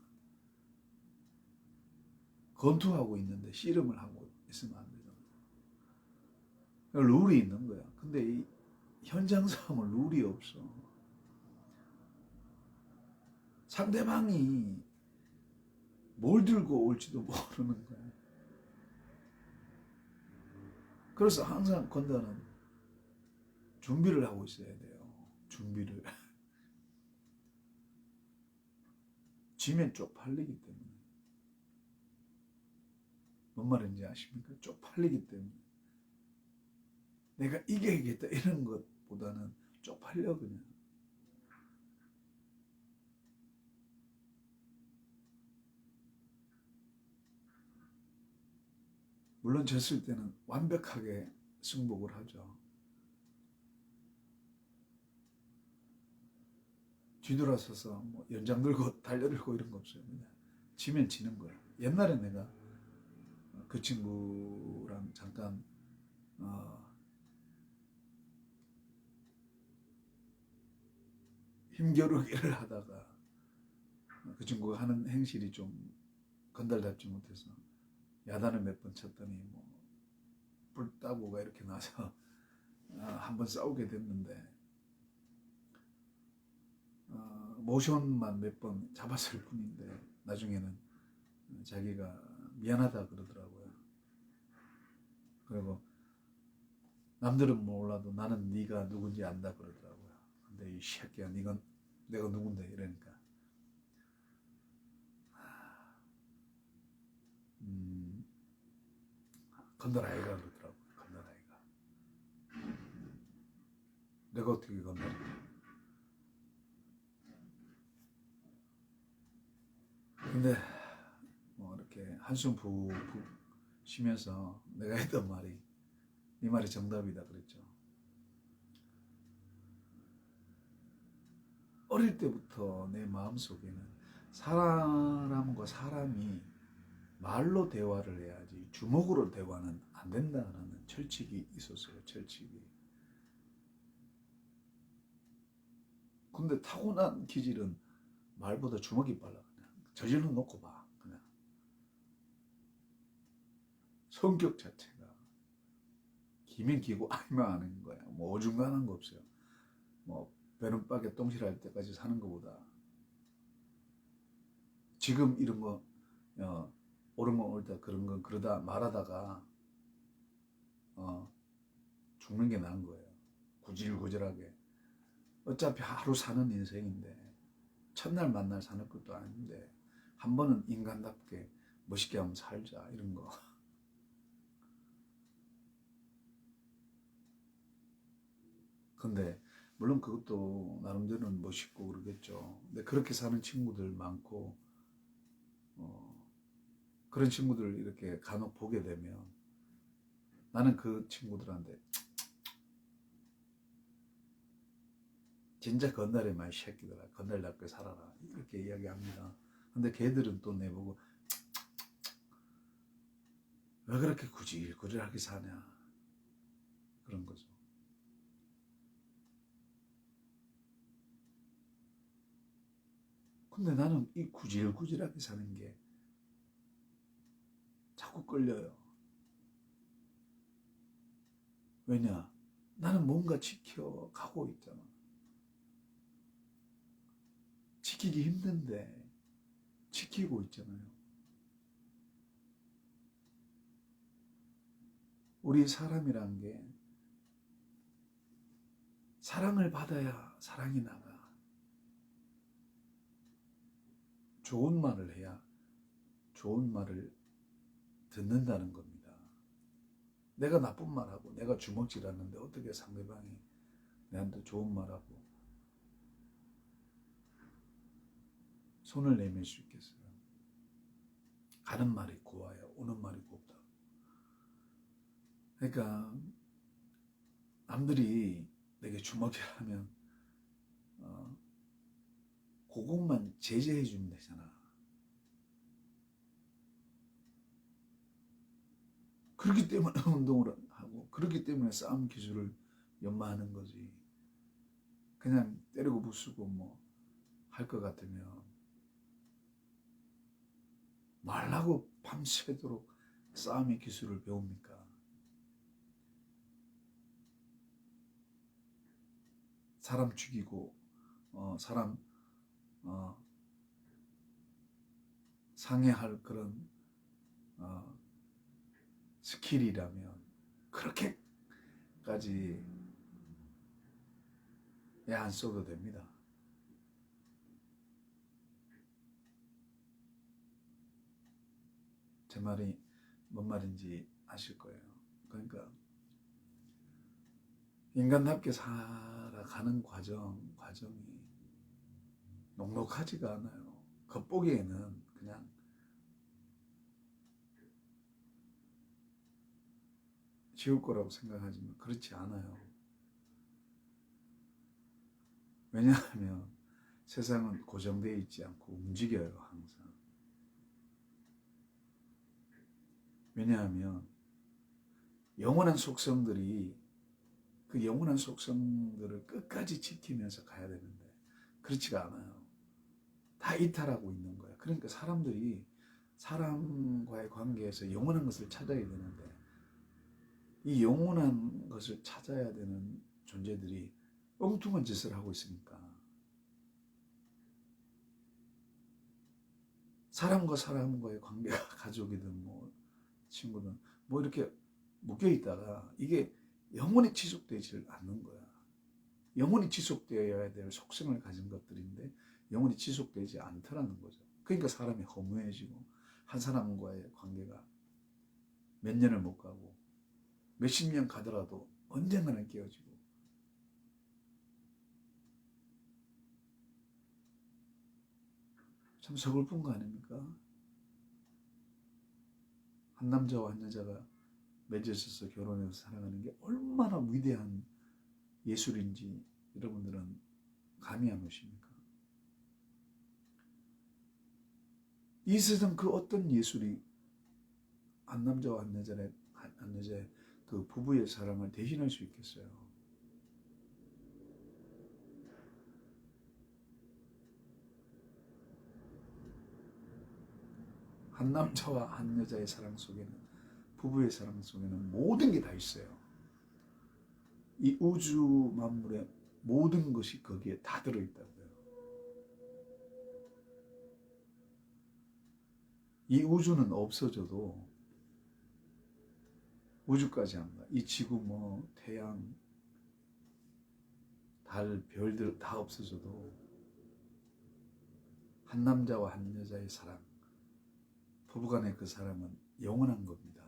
권투하고 있는데 씨름을 하고 있으면 안 되잖아. 룰이 있는 거야. 근데 이 현장 싸움은 룰이 없어. 상대방이 뭘 들고 올지도 모르는 거야. 그래서 항상 건다는 준비를 하고 있어야 돼요. 준비를. 지면 쪽팔리기 때문에. 뭔 말인지 아십니까? 쪽팔리기 때문에. 내가 이겨야겠다 이런 것보다는 쪽팔려 그냥. 물론 졌을 때는 완벽하게 승복을 하죠. 뒤돌아서서 뭐 연장 들고 달려들고 이런 거 없어요. 그냥 지면 지는 거예요. 옛날에 내가 그 친구랑 잠깐 힘겨루기를 하다가 그 친구가 하는 행실이 좀 건달답지 못해서 야단을 몇 번 쳤더니 뭐 뿔따구가 이렇게 나서 한번 싸우게 됐는데 모션만 몇 번 잡았을 뿐인데 나중에는 자기가 미안하다 그러더라고요. 그리고 남들은 몰라도 나는 네가 누군지 안다 그러더라고요. 근데 이 새끼야 네가 내가 누군데 이러니까 건달아이가 그러더라고요. 건달아이가. 내가 어떻게 건달이야. 근데 뭐 이렇게 한숨 푹푹 쉬면서 내가 했던 말이 네 말이 정답이다 그랬죠. 어릴 때부터 내 마음속에는 사람과 사람이 말로 대화를 해야지 주먹으로 대화는 안 된다는 철칙이 있었어요. 철칙이. 근데 타고난 기질은 말보다 주먹이 빨라. 그냥 저질러 놓고 봐. 그냥 성격 자체가 기면 기고 아니면 아닌 거야. 뭐 어중간한 거 없어요. 뭐 베른박에 똥실할 때까지 사는 것보다 지금 이런 거 옳은 건 옳다 그런 건 그러다 말하다가 죽는 게 나은 거예요. 구질구질하게. 어차피 하루 사는 인생인데 첫날 만날 사는 것도 아닌데 한 번은 인간답게 멋있게 한번 살자 이런 거. 근데 물론 그것도 나름대로는 멋있고 그러겠죠. 근데 그렇게 사는 친구들 많고 그런 친구들 이렇게 간혹 보게 되면 나는 그 친구들한테 진짜 건달의 말 새끼들아 건달답게 살아라 이렇게 이야기합니다. 근데 걔들은 또 내보고 왜 그렇게 구질구질하게 사냐 그런 거죠. 근데 나는 이 구질구질하게 사는 게 자꾸 끌려요. 왜냐? 나는 뭔가 지켜가고 있잖아. 지키기 힘든데 지키고 있잖아요. 우리 사람이란 게 사랑을 받아야 사랑이 나가. 좋은 말을 해야 좋은 말을 듣는다는 겁니다. 내가 나쁜 말하고 내가 주먹질하는데 어떻게 상대방이 내한테 좋은 말하고 손을 내밀 수 있겠어요? 가는 말이 고와야 오는 말이 곱다. 그러니까 남들이 내게 주먹질하면 그것만 제재해 주면 되잖아. 그렇기 때문에 운동을 하고 그렇기 때문에 싸움 기술을 연마하는 거지. 그냥 때리고 부수고 뭐 할 것 같으면 말라고 밤새도록 싸움의 기술을 배웁니까? 사람 죽이고 사람 상해할 그런 스킬이라면 그렇게까지 안 써도 됩니다. 제 말이 뭔 말인지 아실 거예요. 그러니까 인간답게 살아가는 과정이 녹록하지가 않아요. 겉보기에는 그냥 쉬울 거라고 생각하지만 그렇지 않아요. 왜냐하면 세상은 고정되어 있지 않고 움직여요, 항상. 왜냐하면 영원한 속성들이 그 영원한 속성들을 끝까지 지키면서 가야 되는데 그렇지가 않아요. 다 이탈하고 있는 거야. 그러니까 사람들이 사람과의 관계에서 영원한 것을 찾아야 되는데 이 영원한 것을 찾아야 되는 존재들이 엉뚱한 짓을 하고 있으니까 사람과 사람과의 관계가 가족이든 뭐 친구든 뭐 이렇게 묶여 있다가 이게 영원히 지속되지 않는 거야. 영원히 지속되어야 될 속성을 가진 것들인데 영원히 지속되지 않더라는 거죠. 그러니까 사람이 허무해지고 한 사람과의 관계가 몇 년을 못 가고 몇십 년 가더라도 언젠가는 깨어지고 참 서글픈 거 아닙니까? 한 남자와 한 여자가 맺어져서 결혼해서 살아가는 게 얼마나 위대한 예술인지 여러분들은 감이 안 오십니까? 이 세상 그 어떤 예술이 한 남자와 한 여자의 그 부부의 사랑을 대신할 수 있겠어요? 한 남자와 한 여자의 사랑 속에는 부부의 사랑 속에는 모든 게 다 있어요. 이 우주 만물의 모든 것이 거기에 다 들어있다고요. 이 우주는 없어져도 우주까지 안 가. 이 지구 뭐 태양 달 별들 다 없어져도 한 남자와 한 여자의 사랑 부부간의 그 사랑은 영원한 겁니다.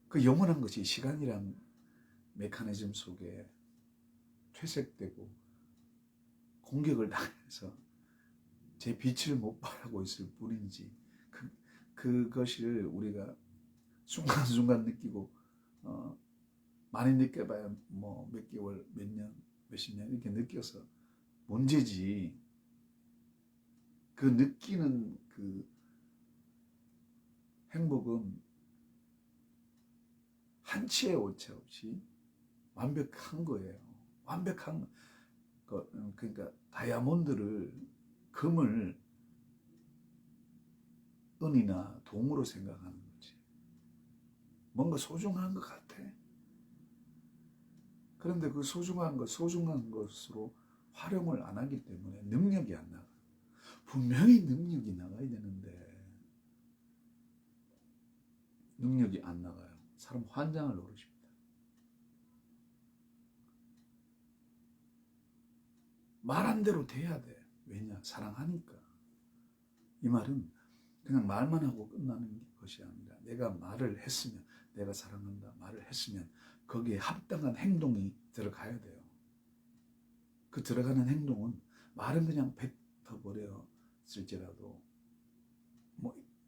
그 영원한 것이 시간이란 메커니즘 속에 퇴색되고 공격을 당해서 제 빛을 못 발하고 있을 뿐인지 그것을 우리가 순간순간 느끼고 많이 느껴봐야 뭐 몇 개월, 몇 년, 몇십 년 이렇게 느껴서 문제지 그 느끼는 그 행복은 한치의 오차 없이 완벽한 거예요. 완벽한 거. 그러니까 다이아몬드를 금을 은이나 동으로 생각하는 거지. 뭔가 소중한 것 같아. 그런데 그 소중한 것으로 활용을 안 하기 때문에 능력이 안 나가. 분명히 능력이 나가야 되는데 능력이 안 나가요. 사람 환장을 노리십니다. 말한 대로 돼야 돼. 왜냐? 사랑하니까. 이 말은 그냥 말만 하고 끝나는 것이 아니라 내가 말을 했으면, 내가 사랑한다 말을 했으면 거기에 합당한 행동이 들어가야 돼요. 그 들어가는 행동은 말은 그냥 뱉어버렸을지라도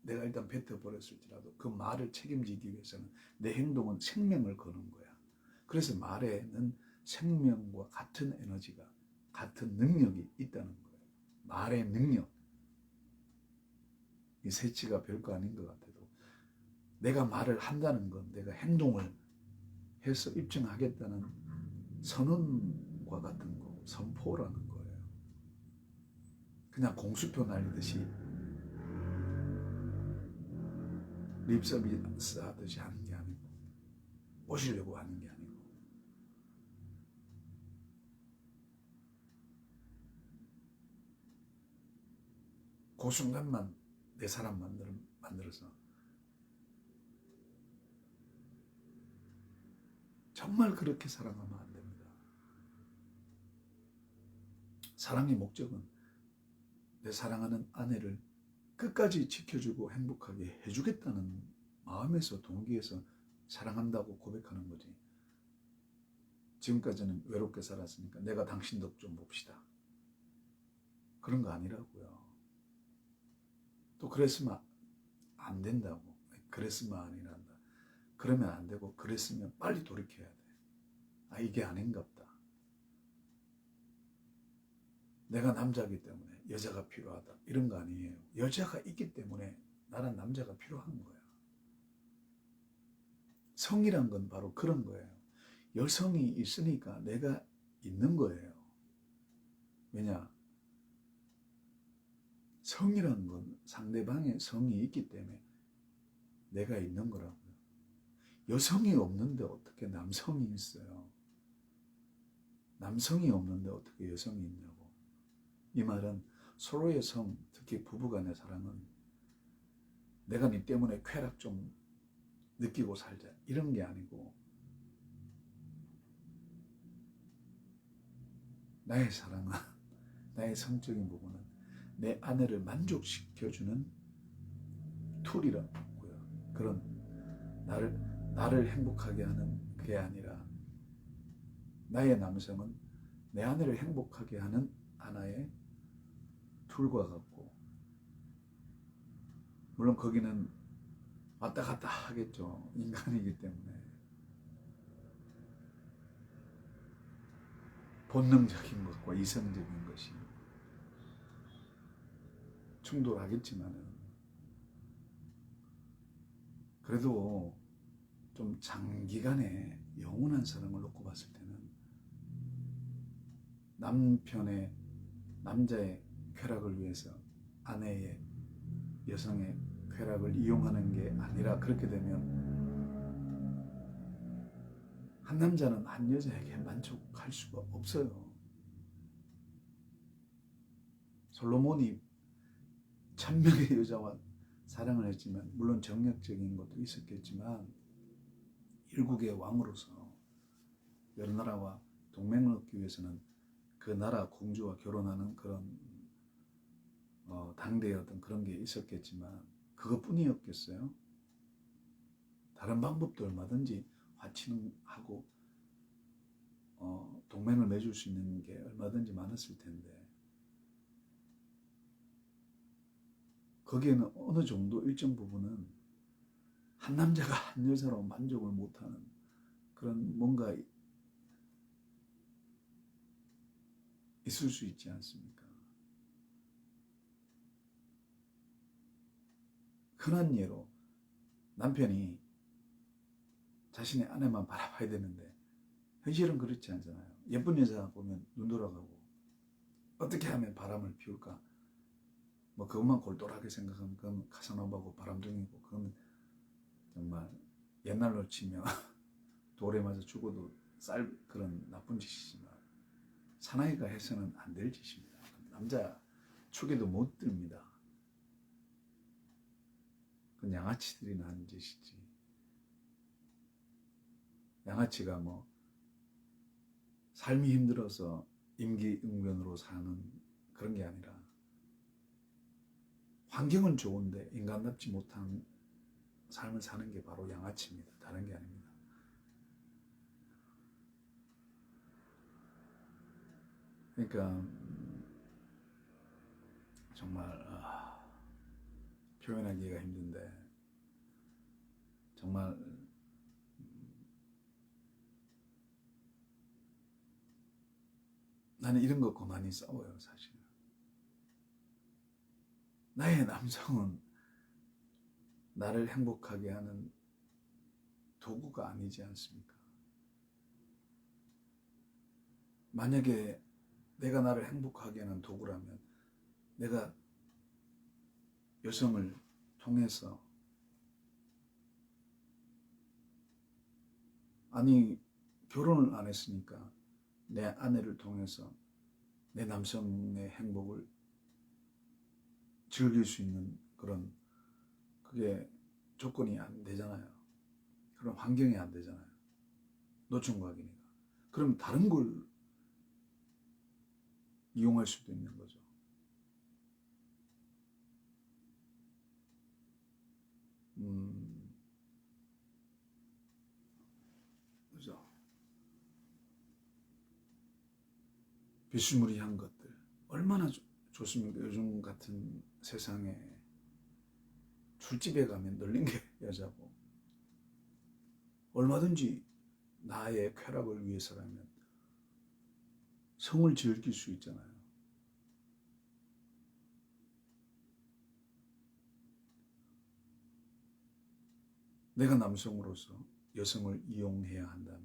내가 일단 뱉어버렸을지라도 그 말을 책임지기 위해서는 내 행동은 생명을 거는 거야. 그래서 말에는 생명과 같은 에너지가, 같은 능력이 있다는 거예요. 말의 능력. 이 세치가 별거 아닌 것 같아도 내가 말을 한다는 건 내가 행동을 해서 입증하겠다는 선언과 같은 거, 선포라는 거예요. 그냥 공수표 날리듯이 립서비스 하듯이 하는 게 아니고, 오시려고 하는 게 아니고, 그 순간만 내 사람 만들어서 정말 그렇게 사랑하면 안 됩니다. 사랑의 목적은 내 사랑하는 아내를 끝까지 지켜주고 행복하게 해주겠다는 마음에서, 동기에서 사랑한다고 고백하는 거지. 지금까지는 외롭게 살았으니까 내가 당신 덕 좀 봅시다. 그런 거 아니라고요. 또 그랬으면 안 된다고. 그랬으면 아니란다. 그러면 안 되고, 그랬으면 빨리 돌이켜야 돼. 아, 이게 아닌갑다. 내가 남자이기 때문에 여자가 필요하다. 이런 거 아니에요. 여자가 있기 때문에 나란 남자가 필요한 거야. 성이란 건 바로 그런 거예요. 여성이 있으니까 내가 있는 거예요. 왜냐? 성이란 건 상대방의 성이 있기 때문에 내가 있는 거라고요. 여성이 없는데 어떻게 남성이 있어요? 남성이 없는데 어떻게 여성이 있냐고. 이 말은 서로의 성, 특히 부부간의 사랑은 내가 네 때문에 쾌락 좀 느끼고 살자, 이런 게 아니고, 나의 사랑은, 나의 성적인 부분은 내 아내를 만족시켜주는 툴이라고요. 그런 나를 행복하게 하는 게 아니라, 나의 남성은 내 아내를 행복하게 하는 하나의 툴과 같고, 물론 거기는 왔다 갔다 하겠죠. 인간이기 때문에. 본능적인 것과 이성적인 것이 충돌하겠지만은, 그래도 좀 장기간의 영원한 사랑을 놓고 봤을 때는 남자의 쾌락을 위해서 아내의, 여성의 쾌락을 이용하는 게 아니라, 그렇게 되면 한 남자는 한 여자에게 만족할 수가 없어요. 솔로몬이 1000명의 여자와 사랑을 했지만, 물론 정력적인 것도 있었겠지만, 일국의 왕으로서 여러 나라와 동맹을 얻기 위해서는 그 나라 공주와 결혼하는 그런 당대의 어떤 그런 게 있었겠지만, 그것뿐이었겠어요? 다른 방법도 얼마든지 화친하고 동맹을 맺을 수 있는 게 얼마든지 많았을 텐데, 거기에는 어느 정도 일정 부분은 한 남자가 한 여자로 만족을 못하는 그런 뭔가 있을 수 있지 않습니까? 흔한 예로 남편이 자신의 아내만 바라봐야 되는데, 현실은 그렇지 않잖아요. 예쁜 여자 보면 눈 돌아가고, 어떻게 하면 바람을 피울까 뭐 그것만 골똘하게 생각하면 그건 카사노바고 바람둥이고 그건 정말 옛날로 치면 돌에 맞아 죽어도 쌀 그런 나쁜 짓이지만 사나이가 해서는 안 될 짓입니다. 남자 축에도 못 듭니다. 그건 양아치들이나 하는 짓이지. 양아치가 뭐 삶이 힘들어서 임기응변으로 사는 그런 게 아니라 환경은 좋은데 인간답지 못한 삶을 사는 게 바로 양아치입니다. 다른 게 아닙니다. 그러니까 정말 표현하기가 힘든데 정말 나는 이런 것과 많이 싸워요. 사실 나의 남성은 나를 행복하게 하는 도구가 아니지 않습니까? 만약에 내가 나를 행복하게 하는 도구라면 내가 여성을 통해서 아니 결혼을 안 했으니까 내 아내를 통해서 내 남성의 행복을 즐길 수 있는 그런 그게 조건이 안 되잖아요. 그런 환경이 안 되잖아요. 노총각이니까. 그럼 다른 걸 이용할 수도 있는 거죠. 그죠? 비스무리한 것들 얼마나 좋습니까? 요즘 같은 세상에 술집에 가면 널린 게 여자고 얼마든지 나의 쾌락을 위해서라면 성을 즐길 수 있잖아요. 내가 남성으로서 여성을 이용해야 한다면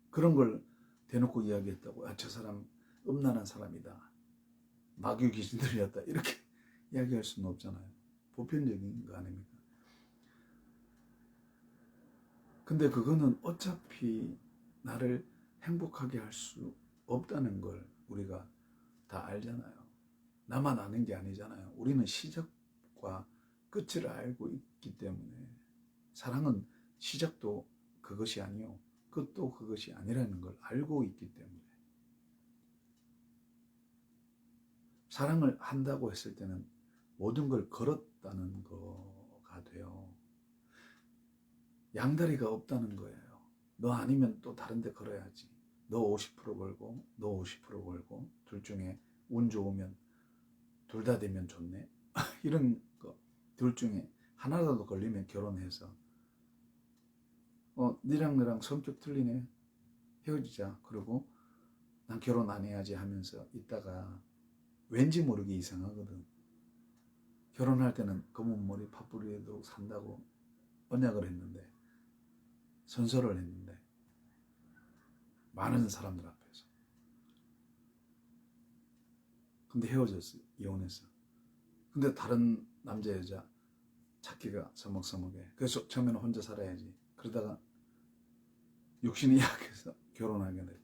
그런 걸 대놓고 이야기했다고 저 사람 음란한 사람이다. 마귀 귀신 들렸다. 이렇게 이야기할 수는 없잖아요. 보편적인 거 아닙니까? 근데 그거는 어차피 나를 행복하게 할 수 없다는 걸 우리가 다 알잖아요. 나만 아는 게 아니잖아요. 우리는 시작과 끝을 알고 있기 때문에 사랑은 시작도 그것이 아니요 끝도 그것이 아니라는 걸 알고 있기 때문에 사랑을 한다고 했을 때는 모든 걸 걸었다는 거가 돼요. 양다리가 없다는 거예요. 너 아니면 또 다른 데 걸어야지. 너 50% 걸고 너 50% 걸고 둘 중에 운 좋으면 둘 다 되면 좋네. 이런 거 둘 중에 하나라도 걸리면 결혼해서 니랑 나랑 성격 틀리네. 헤어지자. 그러고 난 결혼 안 해야지 하면서 있다가 왠지 모르게 이상하거든. 결혼할 때는 검은 머리 파뿌리도 산다고 언약을 했는데 선서를 했는데 많은 사람들 앞에서 근데 헤어졌어. 이혼했어. 근데 다른 남자 여자 찾기가 서먹서먹해. 그래서 처음에는 혼자 살아야지. 그러다가 육신이 약해서 결혼하게 되고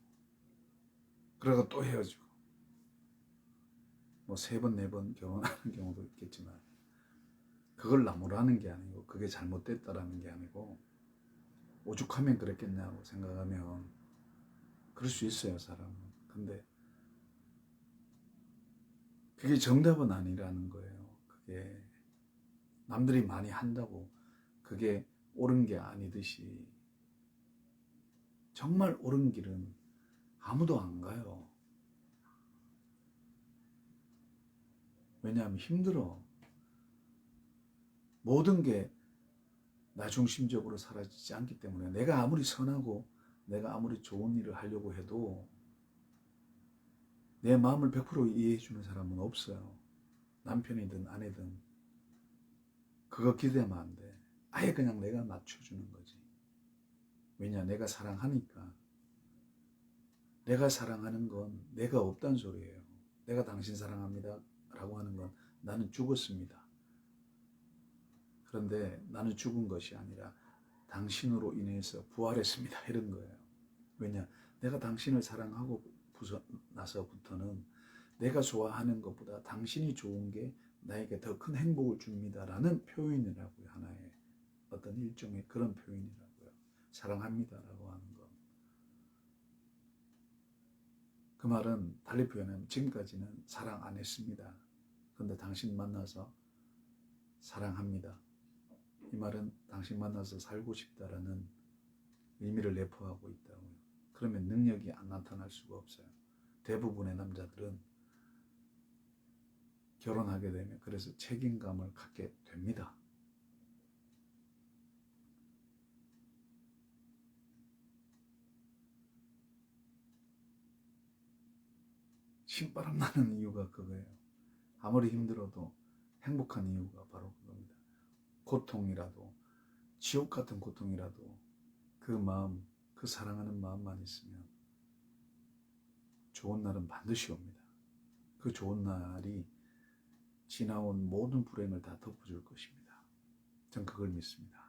그러다가 또 헤어지고 뭐 3번 4번 결혼하는 경우도 있겠지만 그걸 나무라는 게 아니고 그게 잘못됐다라는 게 아니고 오죽하면 그랬겠냐고 생각하면 그럴 수 있어요. 사람은. 근데 그게 정답은 아니라는 거예요. 그게 남들이 많이 한다고 그게 옳은 게 아니듯이 정말 옳은 길은 아무도 안 가요. 왜냐하면 힘들어. 모든 게 나 중심적으로 사라지지 않기 때문에 내가 아무리 선하고 내가 아무리 좋은 일을 하려고 해도 내 마음을 100% 이해해 주는 사람은 없어요. 남편이든 아내든 그거 기대하면 안 돼. 아예 그냥 내가 맞춰주는 거지. 왜냐? 내가 사랑하니까. 내가 사랑하는 건 내가 없단 소리예요. 내가 당신 사랑합니다 라고 하는 건 나는 죽었습니다. 그런데 나는 죽은 것이 아니라 당신으로 인해서 부활했습니다. 이런 거예요. 왜냐? 내가 당신을 사랑하고 나서부터는 내가 좋아하는 것보다 당신이 좋은 게 나에게 더 큰 행복을 줍니다. 라는 표현이라고요. 하나의 어떤 일종의 그런 표현이라고요. 사랑합니다. 라고 하는 거. 그 말은 달리 표현하면 지금까지는 사랑 안 했습니다. 그런데 당신 만나서 사랑합니다. 이 말은 당신 만나서 살고 싶다라는 의미를 내포하고 있다고요. 그러면 능력이 안 나타날 수가 없어요. 대부분의 남자들은 결혼하게 되면 그래서 책임감을 갖게 됩니다. 신바람 나는 이유가 그거예요. 아무리 힘들어도 행복한 이유가 바로 그겁니다. 고통이라도 지옥 같은 고통이라도 그 마음, 그 사랑하는 마음만 있으면 좋은 날은 반드시 옵니다. 그 좋은 날이 지나온 모든 불행을 다 덮어줄 것입니다. 전 그걸 믿습니다.